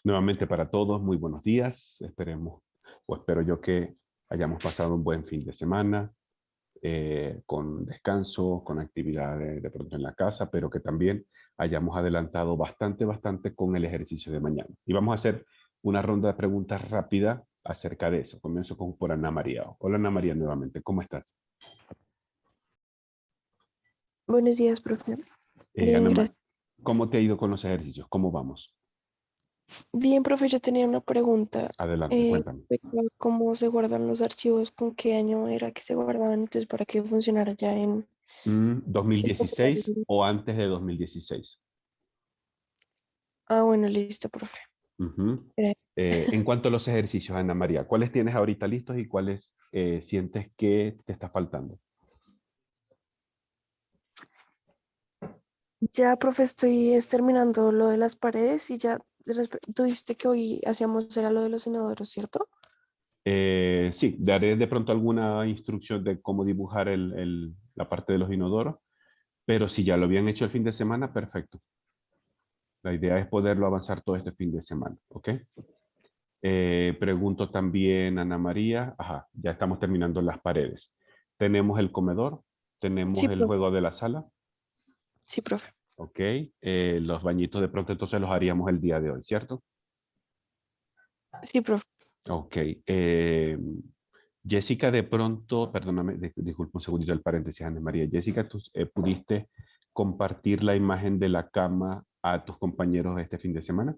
Nuevamente para todos, muy buenos días. Esperemos, o espero yo que hayamos pasado un buen fin de semana, con descanso, con actividades de pronto en la casa, pero que también hayamos adelantado bastante con el ejercicio de mañana. Y vamos a hacer una ronda de preguntas rápida acerca de eso. Comienzo por Ana María. Hola Ana María nuevamente, ¿cómo estás? Buenos días, profe. Ana Bien, gracias. ¿Cómo te ha ido con los ejercicios? ¿Cómo vamos? Bien, profe, yo tenía una pregunta. Adelante, cuéntame. Respecto a ¿Cómo se guardan los archivos? ¿Con qué año era que se guardaban? Entonces, para que funcionara ya en el ¿2016 computador. o antes de 2016? Ah, bueno, listo, profe. Ujú. Gra- En cuanto a los ejercicios, Ana María, ¿cuáles tienes ahorita listos y cuáles sientes que te está faltando? Ya, profe, estoy terminando lo de las paredes y ya, tú dijiste que hoy hacíamos era lo de los inodoros, ¿cierto? Sí, daré de pronto alguna instrucción de cómo dibujar la parte de los inodoros, pero si ya lo habían hecho el fin de semana, perfecto. La idea es poderlo avanzar todo este fin de semana, ¿ok? Pregunto también, Ana María, ajá, ya estamos terminando las paredes. Tenemos el comedor, tenemos Sí, el profe. juego de la sala, Sí, profe. ¿ok? Los bañitos de pronto entonces los haríamos el día de hoy, ¿cierto? Sí, profe. Ok. Jessica, de pronto, perdóname, disculpa un segundito el paréntesis, Ana María. Jessica, ¿tú pudiste compartir la imagen de la cama a tus compañeros este fin de semana?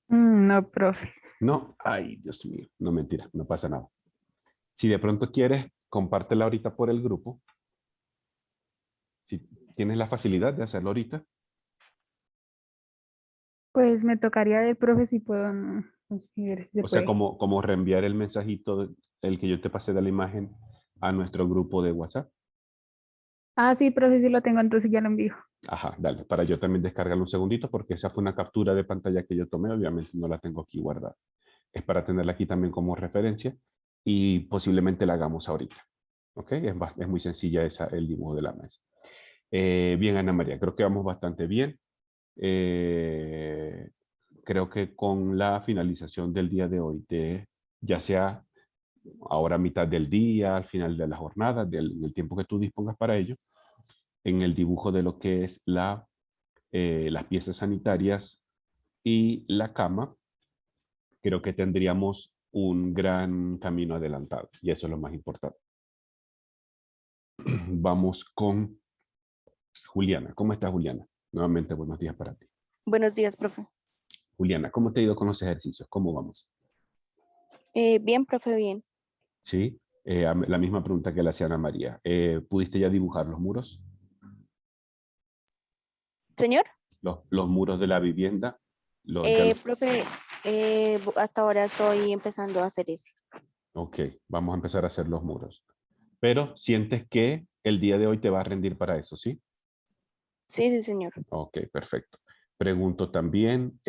No, profe. No, ay, Dios mío, no mentira, no pasa nada. Si de pronto quieres, compártela ahorita por el grupo. Si tienes la facilidad de hacerlo ahorita. Pues me tocaría ver, profe, si puedo, no, pues, sí, ver si se O sea, puede. como reenviar el mensajito, el que yo te pasé de la imagen a nuestro grupo de WhatsApp. Ah, sí, profe, sí lo tengo, entonces ya lo envío. Ajá, dale, para yo también descargarlo un segundito porque esa fue una captura de pantalla que yo tomé, obviamente no la tengo aquí guardada. Es para tenerla aquí también como referencia y posiblemente la hagamos ahorita. ¿Ok? Es muy sencilla el dibujo de la mesa. Bien, Ana María, creo que vamos bastante bien. Eh, Creo que con la finalización del día de hoy, ya sea ahora a mitad del día, al final de la jornada, del tiempo que tú dispongas para ello, en el dibujo de lo que es las piezas sanitarias y la cama, creo que tendríamos un gran camino adelantado y eso es lo más importante. Vamos con Juliana. ¿Cómo estás, Juliana? Nuevamente, buenos días para ti. Buenos días, profe. Juliana, ¿cómo te ha ido con los ejercicios? ¿Cómo vamos? Bien, profe, bien. Sí, la misma pregunta que le hacía Ana María. ¿Pudiste ya dibujar los muros? Señor, Los muros de la vivienda. Ya profe, hasta ahora estoy empezando a hacer eso. ok, vamos a empezar a hacer los muros. Pero sientes que el día de hoy te va a rendir para eso, ¿sí? Sí, sí, señor. Ok, perfecto. Pregunto también,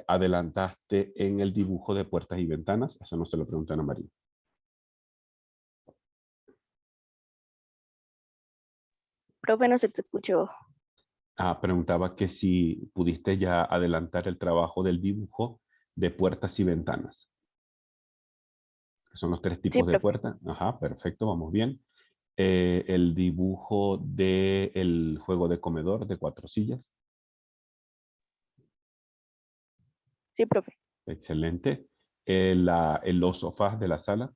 ¿adelantaste en el dibujo de puertas y ventanas? Eso no se lo pregunté a Ana María. Profe, no se te escuchó. Preguntaba que si pudiste ya adelantar el trabajo del dibujo de puertas y ventanas. Que son los tres Sí, tipos de profe. puertas. Ajá, perfecto, vamos bien. El dibujo del juego de comedor de 4 sillas. Sí, profe. Excelente. Los sofás de la sala.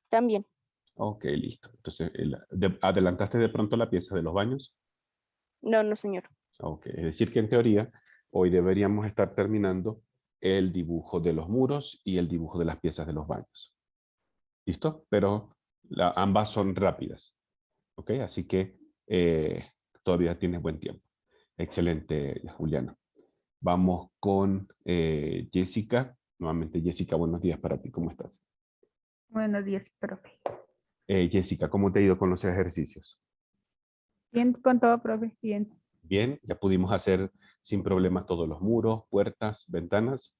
También. Ok, listo. Entonces, ¿adelantaste de pronto la pieza de los baños? No, no, señor. Ok, es decir que en teoría hoy deberíamos estar terminando el dibujo de los muros y el dibujo de las piezas de los baños. ¿Listo? Pero ambas son rápidas. ¿Ok? Así que todavía tienes buen tiempo. Excelente, Juliana. Vamos con Jessica. Nuevamente, Jessica, buenos días para ti. ¿Cómo estás? Buenos días, profe. Jessica, ¿cómo te ha ido con los ejercicios? Bien, con todo, profe, bien. Bien, ya pudimos hacer sin problemas todos los muros, puertas, ventanas.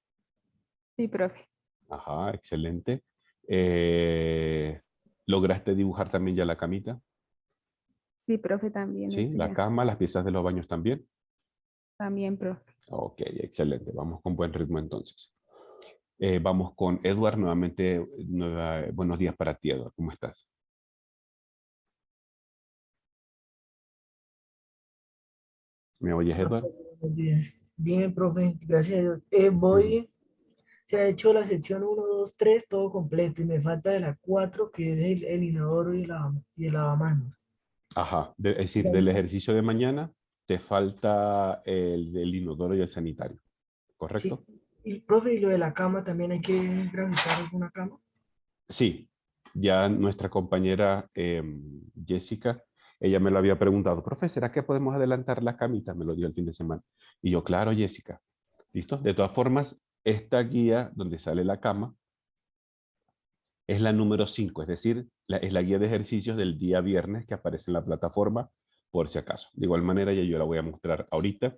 Sí, profe. Ajá, excelente. Eh, ¿Lograste dibujar también ya la camita? Sí, profe, también, Sí, eso la ya. cama, las piezas de los baños también. También, profe. Ok, excelente. Vamos con buen ritmo entonces. Vamos con Edward nuevamente. Buenos días para ti, Edward. ¿Cómo estás? ¿Me oyes, Edward? Buenos días. Bien, profe, gracias a Dios. Ujú. Se ha hecho la sección uno 2 3 todo completo, y me falta de la 4 que es el inodoro y el lavamanos. Ajá. Es decir, del ejercicio de mañana te falta el del inodoro y el sanitario. Sí, ¿Correcto? y profe, y lo de la cama también hay que graficar alguna cama. Sí. Ya nuestra compañera Jessica, ella me lo había preguntado, profe, ¿será que podemos adelantar la camita? Me lo dio el fin de semana. Y yo, claro, Jessica. ¿Listo? De todas formas, esta guía donde sale la cama es la número 5, es decir, es la guía de ejercicios del día viernes que aparece en la plataforma, por si acaso. De igual manera, ya yo la voy a mostrar ahorita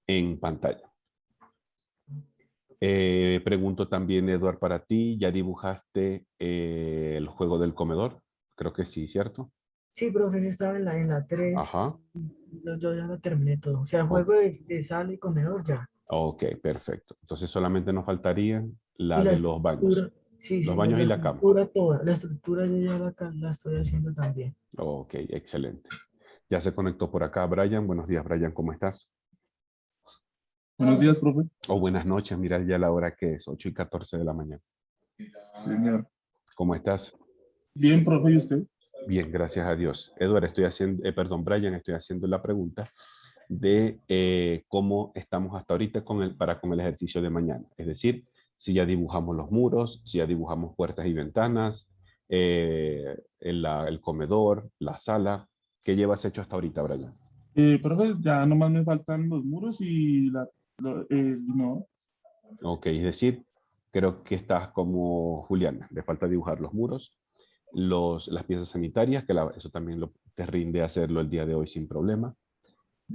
en pantalla. Pregunto también, Eduard, para ti, ¿ya dibujaste el juego del comedor? Creo que sí, ¿cierto? Sí, profe, sí estaba en la 3. Ajá. Yo ya lo terminé todo. O sea, el Ok, juego de sala y comedor ya. ok, perfecto. Entonces solamente nos faltaría Y la la de los baños. estructura, sí, Los señor, baños la y la cama. estructura toda. La estructura yo ya la estoy haciendo también. Ok, excelente. Ya se conectó por acá Brian. Buenos días, Brian, ¿cómo estás? Buenos días, profe. O buenas noches, mira ya la hora que es, 8:14 de la mañana. Señor. ¿Cómo estás? Bien, profe, ¿y usted? Bien, gracias a Dios. Eduardo, perdón, Brian, estoy haciendo la pregunta de cómo estamos hasta ahorita con el ejercicio de mañana. Es decir, si ya dibujamos los muros, si ya dibujamos puertas y ventanas, el comedor, la sala. ¿Qué llevas hecho hasta ahorita, Brian? Profe, ya nomás me faltan los muros y no. Ok, es decir, creo que estás como Juliana. Le falta dibujar los muros, las piezas sanitarias, que eso también te rinde hacerlo el día de hoy sin problema.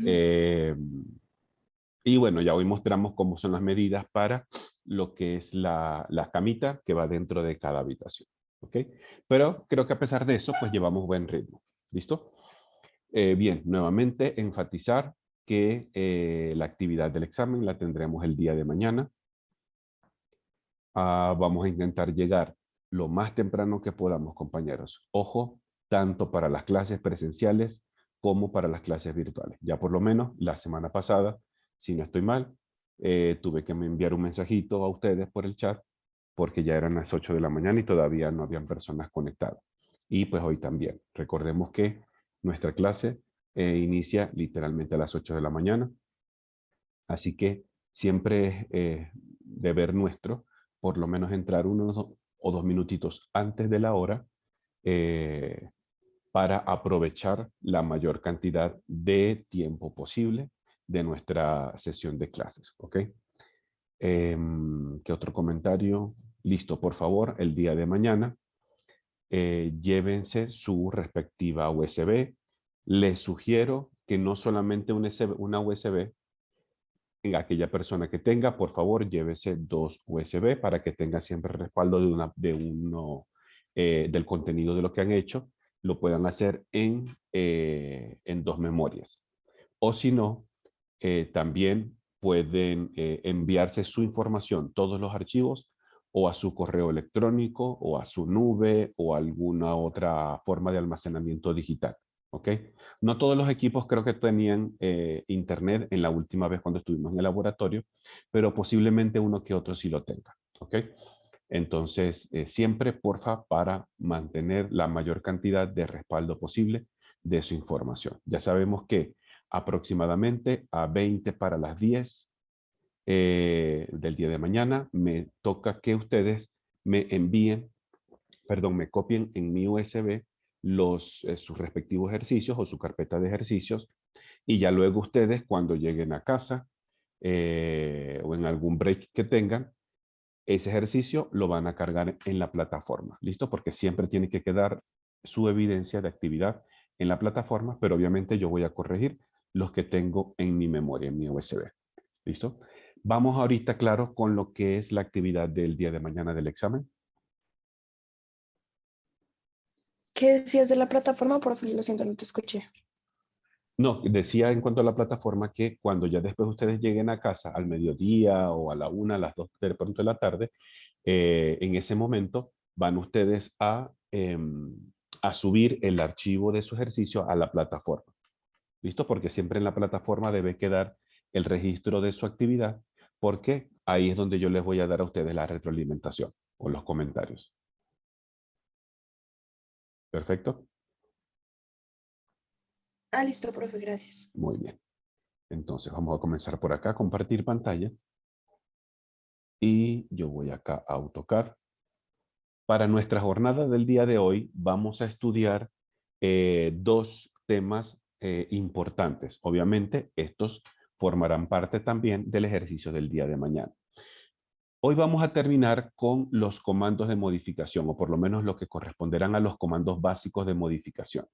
Eh, y bueno, ya hoy mostramos cómo son las medidas para lo que es la camita que va dentro de cada habitación. ¿Ok? Pero creo que a pesar de eso, pues llevamos buen ritmo. ¿Listo? Bien, nuevamente enfatizar que la actividad del examen la tendremos el día de mañana. Vamos a intentar llegar lo más temprano que podamos, compañeros. Ojo, tanto para las clases presenciales como para las clases virtuales. Ya por lo menos la semana pasada, si no estoy mal, tuve que me enviar un mensajito a ustedes por el chat porque ya eran las 8 de la mañana y todavía no habían personas conectadas. Y pues hoy también. Recordemos que nuestra clase inicia literalmente a las 8 de la mañana. Así que siempre es deber nuestro, por lo menos entrar 1 o 2 minutitos antes de la hora eh, para aprovechar la mayor cantidad de tiempo posible de nuestra sesión de clases. ¿Ok? ¿Qué otro comentario? Listo, por favor, el día de mañana llévense su respectiva USB. Les sugiero que no solamente una USB, aquella persona que tenga, por favor, llévese 2 USB para que tenga siempre respaldo del contenido de lo que han hecho. Lo puedan hacer en 2 memorias. O si no, también pueden enviarse su información, todos los archivos, o a su correo electrónico, o a su nube, o alguna otra forma de almacenamiento digital. ¿Ok? No todos los equipos creo que tenían internet en la última vez cuando estuvimos en el laboratorio, pero posiblemente uno que otro sí lo tenga. ¿Ok? Entonces, siempre, porfa, para mantener la mayor cantidad de respaldo posible de su información. Ya sabemos que aproximadamente a 20 para las 10 del día de mañana me toca que ustedes me envíen, perdón, me copien en mi USB sus respectivos ejercicios o su carpeta de ejercicios y ya luego ustedes cuando lleguen a casa o en algún break que tengan, ese ejercicio lo van a cargar en la plataforma, ¿listo? Porque siempre tiene que quedar su evidencia de actividad en la plataforma, pero obviamente yo voy a corregir los que tengo en mi memoria, en mi USB, ¿listo? Vamos ahorita, claro, con lo que es la actividad del día de mañana del examen. ¿Qué decías de la plataforma? Por favor, lo siento, no te escuché. No, decía en cuanto a la plataforma que cuando ya después ustedes lleguen a casa al mediodía o a la 1, a las 2 de pronto de la tarde, en ese momento van ustedes a subir el archivo de su ejercicio a la plataforma. ¿Listo? Porque siempre en la plataforma debe quedar el registro de su actividad, porque ahí es donde yo les voy a dar a ustedes la retroalimentación o los comentarios. ¿Perfecto? Ah, listo, profe, gracias. Muy bien. Entonces vamos a comenzar por acá, compartir pantalla. Y yo voy acá a AutoCAD. Para nuestra jornada del día de hoy vamos a estudiar dos temas importantes. Obviamente estos formarán parte también del ejercicio del día de mañana. Hoy vamos a terminar con los comandos de modificación, o por lo menos lo que corresponderán a los comandos básicos de modificación.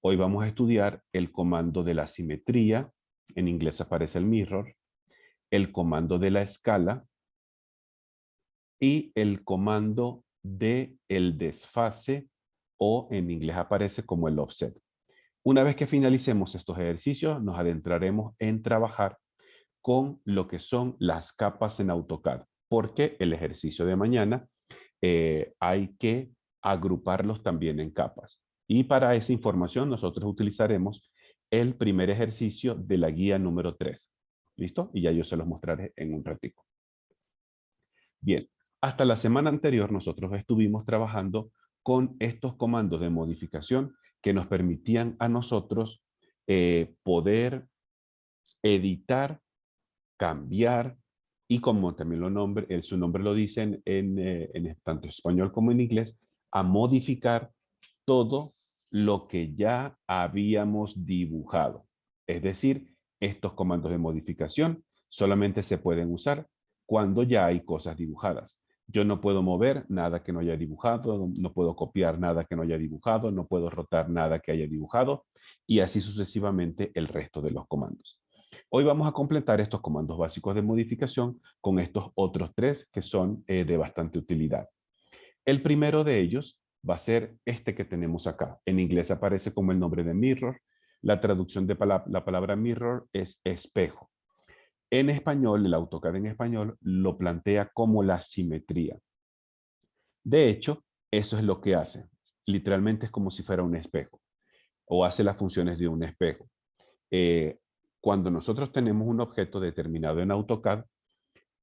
Hoy vamos a estudiar el comando de la simetría, en inglés aparece el mirror, el comando de la escala y el comando de el desfase, o en inglés aparece como el offset. Una vez que finalicemos estos ejercicios, nos adentraremos en trabajar con lo que son las capas en AutoCAD, porque el ejercicio de mañana hay que agruparlos también en capas. Y para esa información nosotros utilizaremos el primer ejercicio de la guía número 3. ¿Listo? Y ya yo se los mostraré en un ratico. Bien, hasta la semana anterior nosotros estuvimos trabajando con estos comandos de modificación que nos permitían a nosotros poder editar, cambiar y, como también su nombre lo dice en tanto español como en inglés, a modificar todo lo que ya habíamos dibujado. Es decir, estos comandos de modificación solamente se pueden usar cuando ya hay cosas dibujadas. Yo no puedo mover nada que no haya dibujado, no puedo copiar nada que no haya dibujado, no puedo rotar nada que haya dibujado, y así sucesivamente el resto de los comandos. Hoy vamos a completar estos comandos básicos de modificación con estos otros tres que son de bastante utilidad. El primero de ellos va a ser este que tenemos acá. En inglés aparece como el nombre de mirror. La traducción de la palabra mirror es espejo. En español, el AutoCAD en español lo plantea como la simetría. De hecho, eso es lo que hace. Literalmente es como si fuera un espejo, o hace las funciones de un espejo. Cuando nosotros tenemos un objeto determinado en AutoCAD,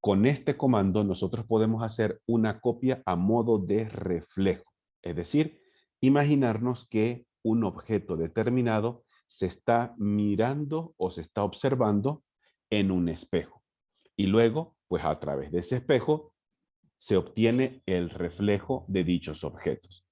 con este comando nosotros podemos hacer una copia a modo de reflejo. Es decir, imaginarnos que un objeto determinado se está mirando o se está observando en un espejo. Y luego, pues a través de ese espejo, se obtiene el reflejo de dichos objetos.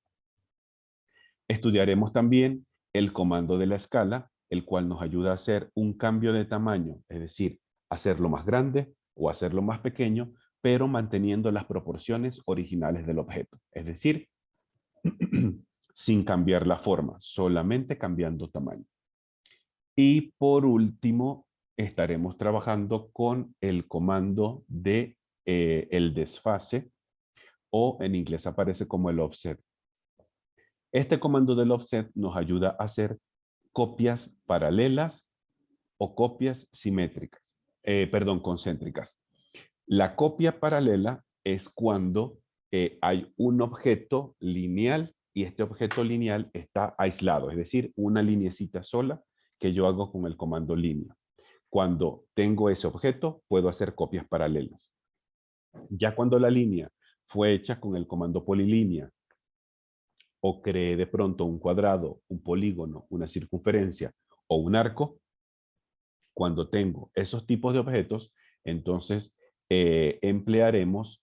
Estudiaremos también el comando de la escala, el cual nos ayuda a hacer un cambio de tamaño, es decir, hacerlo más grande o hacerlo más pequeño, pero manteniendo las proporciones originales del objeto. Es decir, sin cambiar la forma, solamente cambiando tamaño. Y por último, estaremos trabajando con el comando de el desfase, o en inglés aparece como el offset. Este comando del offset nos ayuda a hacer copias paralelas o copias simétricas, concéntricas. La copia paralela es cuando hay un objeto lineal y este objeto lineal está aislado, es decir, una lineecita sola que yo hago con el comando línea. Cuando tengo ese objeto, puedo hacer copias paralelas. Ya cuando la línea fue hecha con el comando polilínea, o creé de pronto un cuadrado, un polígono, una circunferencia o un arco, cuando tengo esos tipos de objetos, entonces emplearemos,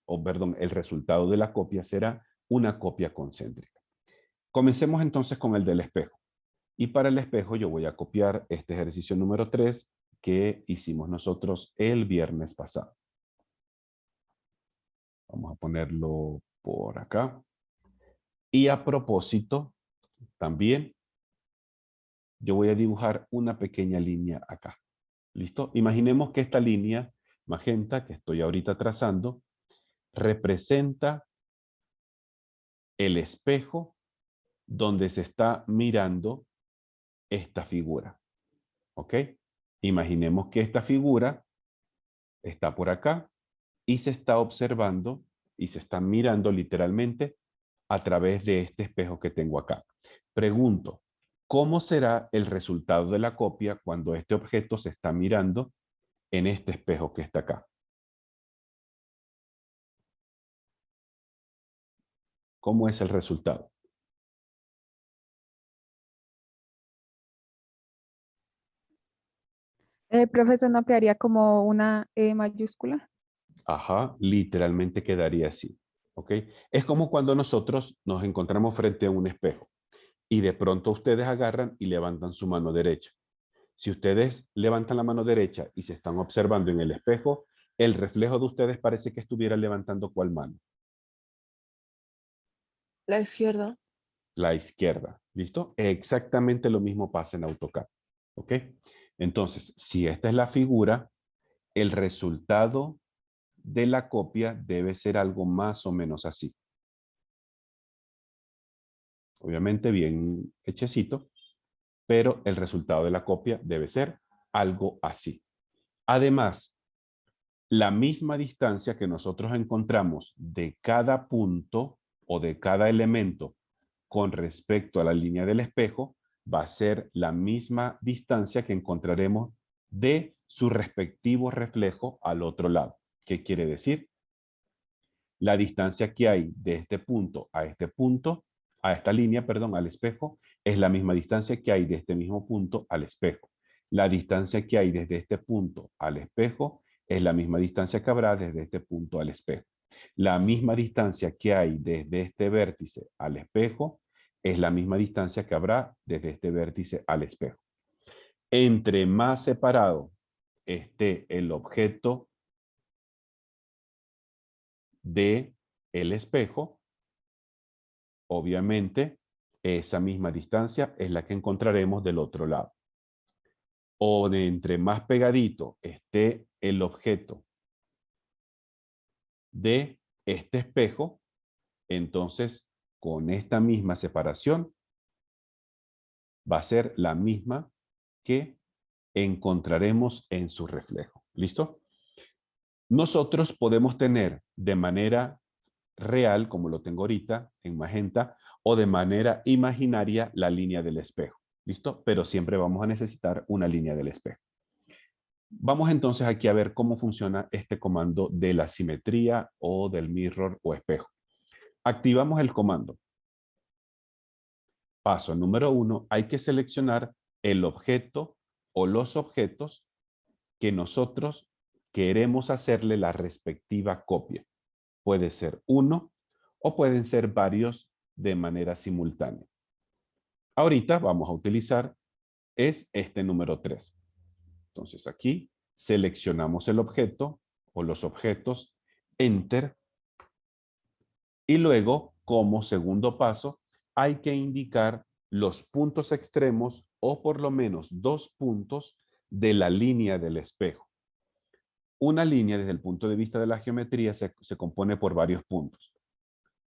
el resultado de la copia será una copia concéntrica. Comencemos entonces con el del espejo. Y para el espejo yo voy a copiar este ejercicio número 3 que hicimos nosotros el viernes pasado. Vamos a ponerlo por acá. Y a propósito, también yo voy a dibujar una pequeña línea acá. ¿Listo? Imaginemos que esta línea magenta que estoy ahorita trazando representa el espejo donde se está mirando esta figura. ¿Ok? Imaginemos que esta figura está por acá y se está observando y se está mirando literalmente a través de este espejo que tengo acá. Pregunto, ¿cómo será el resultado de la copia cuando este objeto se está mirando en este espejo que está acá? ¿Cómo es el resultado? El profesor no quedaría como una E mayúscula. Ajá, literalmente quedaría así. ¿Ok? Es como cuando nosotros nos encontramos frente a un espejo y de pronto ustedes agarran y levantan su mano derecha. Si ustedes levantan la mano derecha y se están observando en el espejo, el reflejo de ustedes parece que estuviera levantando ¿cuál mano? La izquierda. La izquierda. ¿Listo? Exactamente lo mismo pasa en AutoCAD. ¿Ok? Entonces, si esta es la figura, el resultado de la copia debe ser algo más o menos así. Obviamente bien hechecito, pero el resultado de la copia debe ser algo así. Además, la misma distancia que nosotros encontramos de cada punto o de cada elemento con respecto a la línea del espejo va a ser la misma distancia que encontraremos de su respectivo reflejo al otro lado. ¿Qué quiere decir? La distancia que hay de este punto, a esta línea, perdón, al espejo, es la misma distancia que hay de este mismo punto al espejo. La distancia que hay desde este punto al espejo es la misma distancia que habrá desde este punto al espejo. La misma distancia que hay desde este vértice al espejo es la misma distancia que habrá desde este vértice al espejo. Entre más separado esté el objeto de el espejo, obviamente esa misma distancia es la que encontraremos del otro lado. O de entre más pegadito esté el objeto de este espejo, entonces con esta misma separación va a ser la misma que encontraremos en su reflejo. ¿Listo? Nosotros podemos tener de manera real, como lo tengo ahorita en magenta, o de manera imaginaria la línea del espejo. ¿Listo? Pero siempre vamos a necesitar una línea del espejo. Vamos entonces aquí a ver cómo funciona este comando de la simetría o del mirror o espejo. Activamos el comando. Paso número 1, hay que seleccionar el objeto o los objetos que nosotros queremos hacerle la respectiva copia. Puede ser uno o pueden ser varios de manera simultánea. Ahorita vamos a utilizar es este número 3. Entonces aquí seleccionamos el objeto o los objetos, Enter, y luego como segundo paso hay que indicar los puntos extremos o por lo menos 2 puntos de la línea del espejo. Una línea desde el punto de vista de la geometría se compone por varios puntos.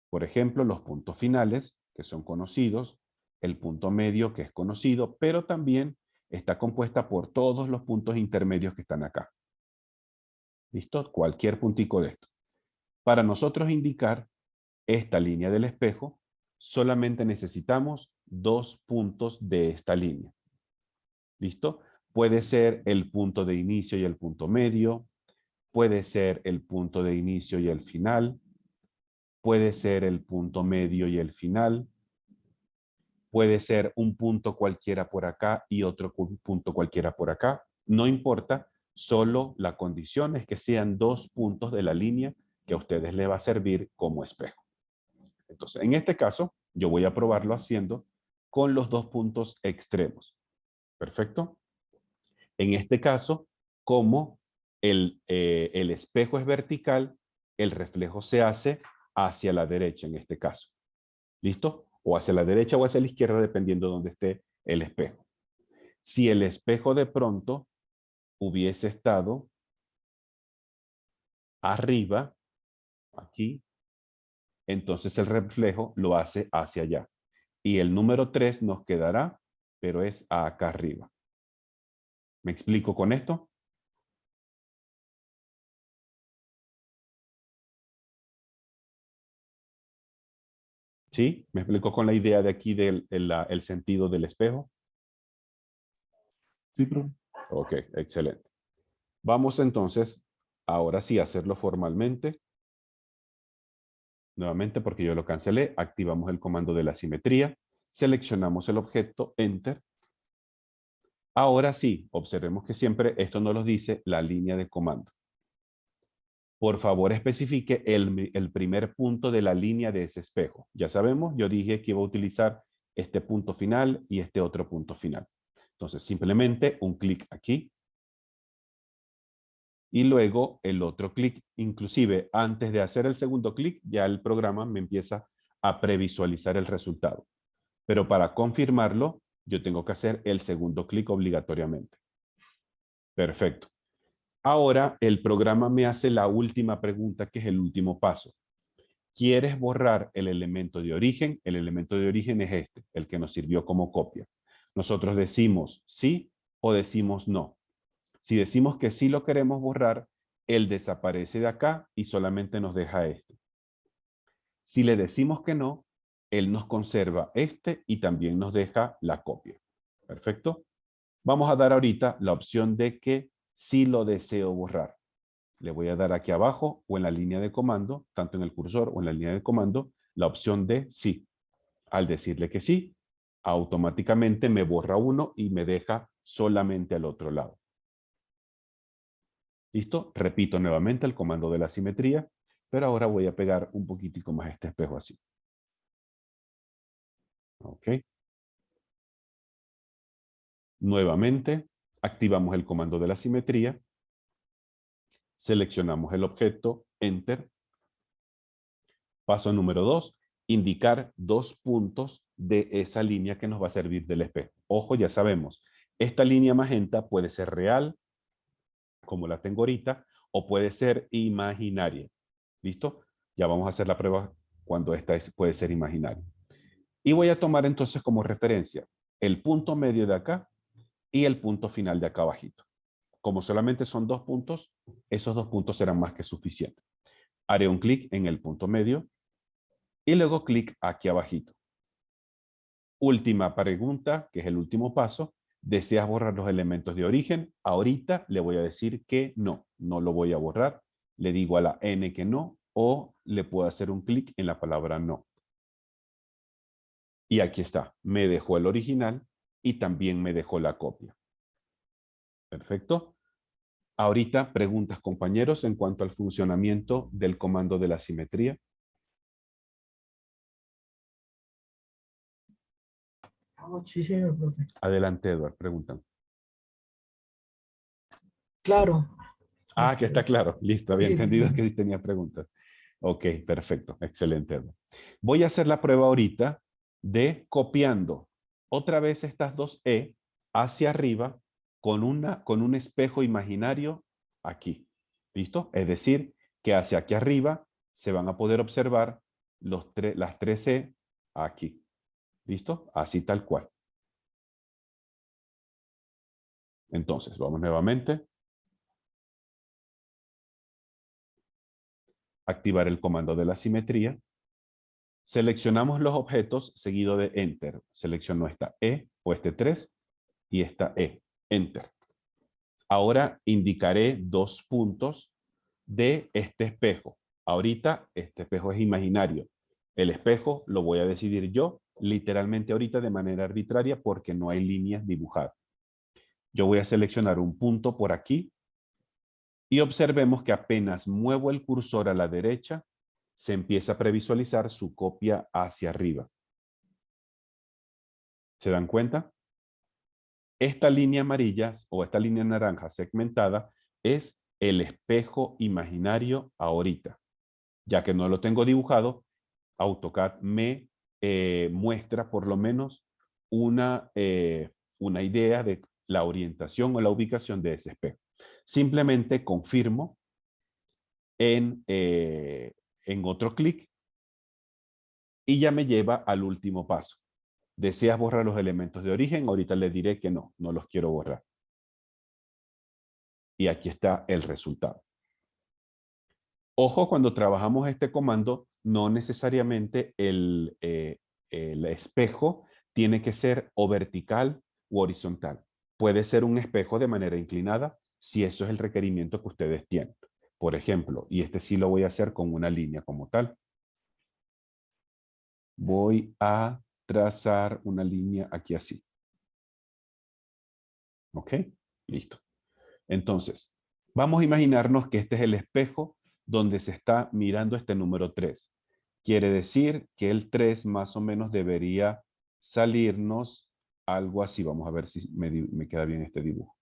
Por ejemplo, los puntos finales, que son conocidos, el punto medio, que es conocido, pero también está compuesta por todos los puntos intermedios que están acá. ¿Listo? Cualquier puntico de esto. Para nosotros indicar esta línea del espejo, solamente necesitamos 2 puntos de esta línea. ¿Listo? Puede ser el punto de inicio y el punto medio, puede ser el punto de inicio y el final, puede ser el punto medio y el final, puede ser un punto cualquiera por acá y otro punto cualquiera por acá. No importa, solo la condición es que sean 2 puntos de la línea que a ustedes les va a servir como espejo. Entonces, en este caso, yo voy a probarlo haciendo con los 2 puntos extremos. ¿Perfecto? En este caso, como el espejo es vertical, el reflejo se hace hacia la derecha en este caso. ¿Listo? O hacia la derecha o hacia la izquierda, dependiendo de dónde esté el espejo. Si el espejo de pronto hubiese estado arriba, aquí, entonces el reflejo lo hace hacia allá. Y el número 3 nos quedará, pero es acá arriba. ¿Me explico con esto? ¿Sí? ¿Me explico con la idea de aquí del el sentido del espejo? Sí, profe. Ok, excelente. Vamos entonces, ahora sí, a hacerlo formalmente. Nuevamente, porque yo lo cancelé, activamos el comando de la simetría, seleccionamos el objeto, Enter. Ahora sí, observemos que siempre esto nos lo dice la línea de comando. Por favor, especifique el primer punto de la línea de ese espejo. Ya sabemos, yo dije que iba a utilizar este punto final y este otro punto final. Entonces, simplemente un clic aquí. Y luego el otro clic. Inclusive, antes de hacer el segundo clic, ya el programa me empieza a previsualizar el resultado. Pero para confirmarlo, yo tengo que hacer el segundo clic obligatoriamente. Perfecto. Ahora el programa me hace la última pregunta, que es el último paso. ¿Quieres borrar el elemento de origen? El elemento de origen es este, el que nos sirvió como copia. Nosotros decimos sí o decimos no. Si decimos que sí lo queremos borrar, él desaparece de acá y solamente nos deja este. Si le decimos que no, él nos conserva este y también nos deja la copia. Perfecto. Vamos a dar ahorita la opción de que sí lo deseo borrar. Le voy a dar aquí abajo o en la línea de comando, tanto en el cursor o en la línea de comando, la opción de sí. Al decirle que sí, automáticamente me borra uno y me deja solamente al otro lado. ¿Listo? Repito nuevamente el comando de la simetría, pero ahora voy a pegar un poquitico más este espejo así. Ok. Nuevamente, activamos el comando de la simetría. Seleccionamos el objeto, Enter. Paso número 2, indicar 2 puntos de esa línea que nos va a servir del espejo. Ojo, ya sabemos, esta línea magenta puede ser real, como la tengo ahorita, o puede ser imaginaria. ¿Listo? Ya vamos a hacer la prueba cuando esta puede ser imaginaria. Y voy a tomar entonces como referencia el punto medio de acá y el punto final de acá abajito. Como solamente son 2 puntos, esos 2 puntos serán más que suficientes. Haré un clic en el punto medio y luego clic aquí abajito. Última pregunta, que es el último paso. ¿Deseas borrar los elementos de origen? Ahorita le voy a decir que no, no lo voy a borrar. Le digo a la N que no, o le puedo hacer un clic en la palabra no. Y aquí está, me dejó el original y también me dejó la copia. Perfecto. Ahorita preguntas, compañeros, en cuanto al funcionamiento del comando de la simetría. Sí, señor, profe. Adelante, Edward, preguntan. Claro. Ah, que está claro. Listo, había Sí, sí, entendido sí. que sí tenía preguntas. Ok, perfecto. Excelente, Edward. Voy a hacer la prueba ahorita de copiando otra vez estas dos E hacia arriba con un espejo imaginario aquí. ¿Listo? Es decir, que hacia aquí arriba se van a poder observar las tres E aquí. ¿Listo? Así tal cual. Entonces, vamos nuevamente. Activar el comando de la simetría. Seleccionamos los objetos seguido de Enter. Selecciono esta E o este 3 y esta E. Enter. Ahora indicaré 2 puntos de este espejo. Ahorita este espejo es imaginario. El espejo lo voy a decidir yo, literalmente ahorita de manera arbitraria porque no hay líneas dibujadas. Yo voy a seleccionar un punto por aquí y observemos que apenas muevo el cursor a la derecha, se empieza a previsualizar su copia hacia arriba. ¿Se dan cuenta? Esta línea amarilla o esta línea naranja segmentada es el espejo imaginario ahorita. Ya que no lo tengo dibujado, AutoCAD me muestra por lo menos una idea de la orientación o la ubicación de ese espejo. Simplemente confirmo en otro clic y ya me lleva al último paso. ¿Deseas borrar los elementos de origen? Ahorita le diré que no, no los quiero borrar. Y aquí está el resultado. Ojo, cuando trabajamos este comando, no necesariamente el espejo tiene que ser o vertical o horizontal. Puede ser un espejo de manera inclinada si eso es el requerimiento que ustedes tienen. Por ejemplo, y este sí lo voy a hacer con una línea como tal. Voy a trazar una línea aquí así. ¿Ok? Listo. Entonces, vamos a imaginarnos que este es el espejo donde se está mirando este número 3. Quiere decir que el 3 más o menos debería salirnos algo así. Vamos a ver si me queda bien este dibujo.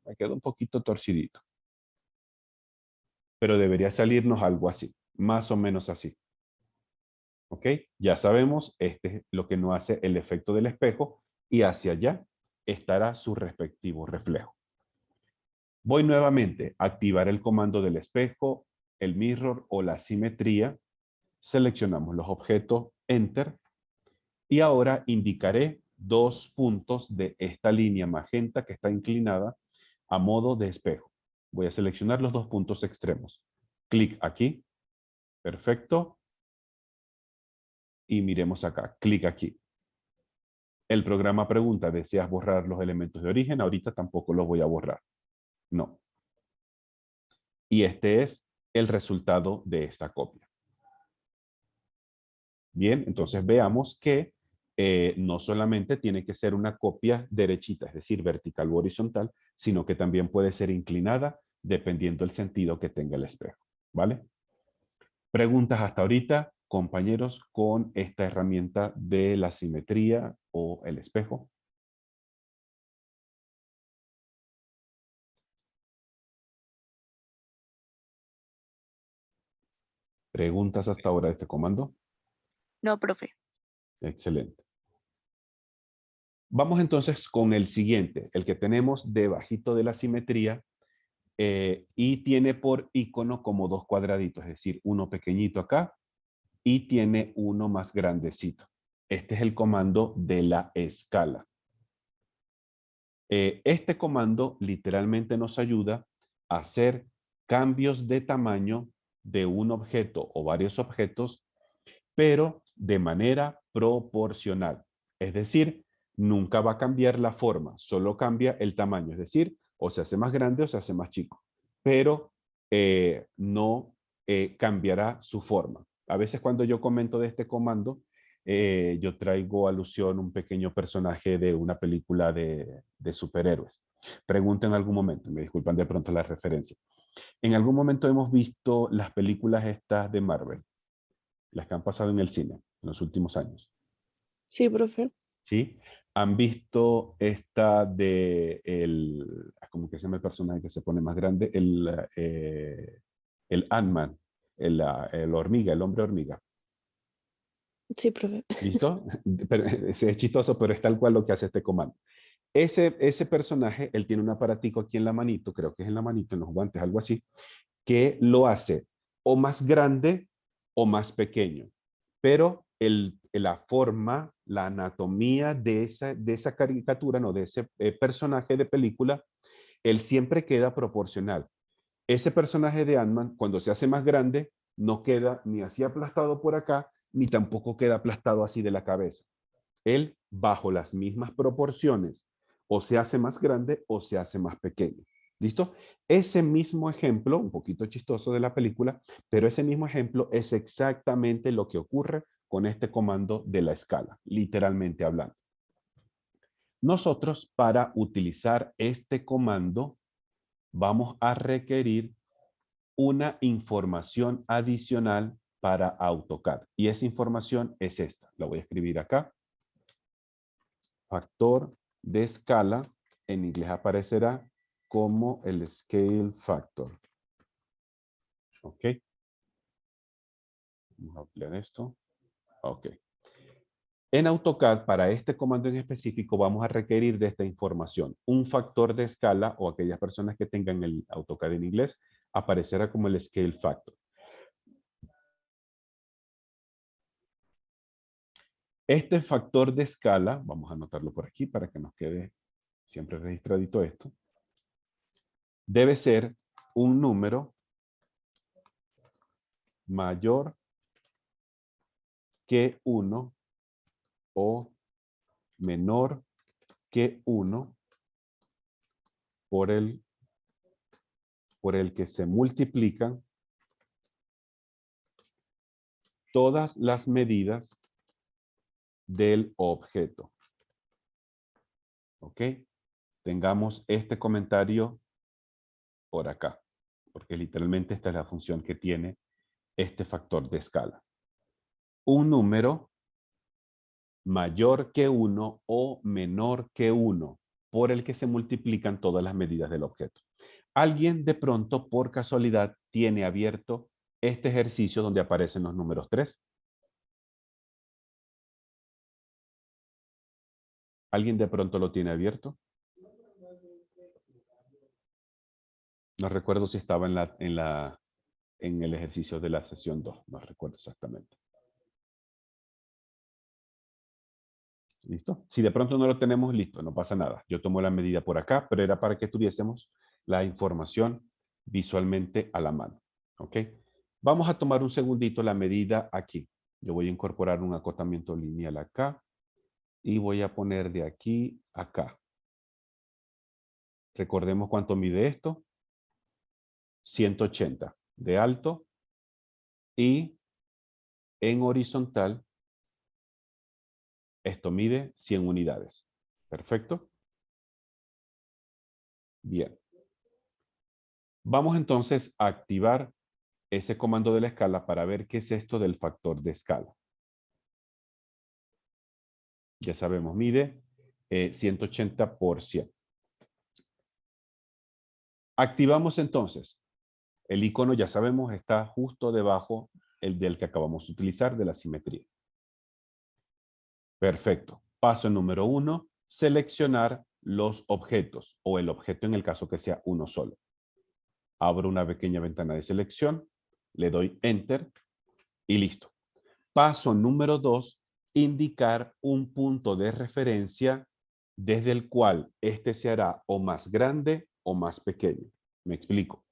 Me queda un poquito torcidito. Pero debería salirnos algo así. Más o menos así. ¿Ok? Ya sabemos, este es lo que nos hace el efecto del espejo y hacia allá estará su respectivo reflejo. Voy nuevamente a activar el comando del espejo, el mirror o la simetría. Seleccionamos los objetos, Enter. Y ahora indicaré 2 puntos de esta línea magenta que está inclinada a modo de espejo. Voy a seleccionar los 2 puntos extremos. Clic aquí. Perfecto. Y miremos acá. Clic aquí. El programa pregunta, ¿deseas borrar los elementos de origen? Ahorita tampoco los voy a borrar. No. Y este es el resultado de esta copia. Bien, entonces veamos que no solamente tiene que ser una copia derechita, es decir, vertical o horizontal, sino que también puede ser inclinada dependiendo del sentido que tenga el espejo. ¿Vale? Preguntas hasta ahorita, compañeros, con esta herramienta de la simetría o el espejo. ¿Preguntas hasta ahora de este comando? No, profe. Excelente. Vamos entonces con el siguiente, el que tenemos debajito de la simetría y tiene por icono como 2 cuadraditos, es decir, uno pequeñito acá y tiene uno más grandecito. Este es el comando de la escala. Este comando literalmente nos ayuda a hacer cambios de tamaño de un objeto o varios objetos, pero de manera proporcional. Es decir, nunca va a cambiar la forma, solo cambia el tamaño. Es decir, o se hace más grande o se hace más chico, pero no cambiará su forma. A veces cuando yo comento de este comando, yo traigo alusión a un pequeño personaje de una película de superhéroes. Pregunten en algún momento, me disculpan de pronto la referencia. En algún momento hemos visto las películas estas de Marvel, las que han pasado en el cine en los últimos años. Sí, profe. ¿Sí? ¿Han visto esta de ¿cómo que se llama el personaje que se pone más grande? El Ant-Man, el hormiga, el hombre hormiga. Sí, profe. ¿Listo? Pero, es chistoso, pero es tal cual lo que hace este comando. Ese personaje, él tiene un aparatico aquí en la manito, creo que es en la manito, en los guantes, algo así, que lo hace o más grande o más pequeño. Pero la forma, la anatomía de esa caricatura, no, de ese personaje de película, él siempre queda proporcional. Ese personaje de Ant-Man, cuando se hace más grande, no queda ni así aplastado por acá, ni tampoco queda aplastado así de la cabeza. Él, bajo las mismas proporciones, o se hace más grande o se hace más pequeño. ¿Listo? Ese mismo ejemplo, un poquito chistoso de la película, pero ese mismo ejemplo es exactamente lo que ocurre con este comando de la escala, literalmente hablando. Nosotros, para utilizar este comando, vamos a requerir una información adicional para AutoCAD. Y esa información es esta. La voy a escribir acá. Factor de escala, en inglés aparecerá como el scale factor. ¿Ok? Vamos a ampliar esto. Ok. En AutoCAD, para este comando en específico, vamos a requerir de esta información. Un factor de escala, o aquellas personas que tengan el AutoCAD en inglés, aparecerá como el scale factor. Este factor de escala, vamos a anotarlo por aquí para que nos quede siempre registradito esto, debe ser un número mayor que 1 o menor que 1 por el que se multiplican todas las medidas del objeto. ¿Ok? Tengamos este comentario por acá, porque literalmente esta es la función que tiene este factor de escala. Un número mayor que 1 o menor que 1 por el que se multiplican todas las medidas del objeto. Alguien de pronto, por casualidad, tiene abierto este ejercicio donde aparecen los números 3. ¿Alguien de pronto lo tiene abierto? No recuerdo si estaba en el ejercicio de la sesión 2. No recuerdo exactamente. ¿Listo? Si de pronto no lo tenemos, listo, no pasa nada. Yo tomo la medida por acá, pero era para que tuviésemos la información visualmente a la mano. ¿Ok? Vamos a tomar un segundito la medida aquí. Yo voy a incorporar un acotamiento lineal acá y voy a poner de aquí a acá. Recordemos cuánto mide esto. 180 de alto y en horizontal esto mide 100 unidades. Perfecto. Bien. Vamos entonces a activar ese comando de la escala para ver qué es esto del factor de escala. Ya sabemos, mide 180 por 100. Activamos entonces. El icono, ya sabemos, está justo debajo el del que acabamos de utilizar de la simetría. Perfecto. Paso número 1, seleccionar los objetos o el objeto en el caso que sea uno solo. Abro una pequeña ventana de selección, le doy Enter y listo. Paso número 2, indicar un punto de referencia desde el cual este se hará o más grande o más pequeño. Me explico.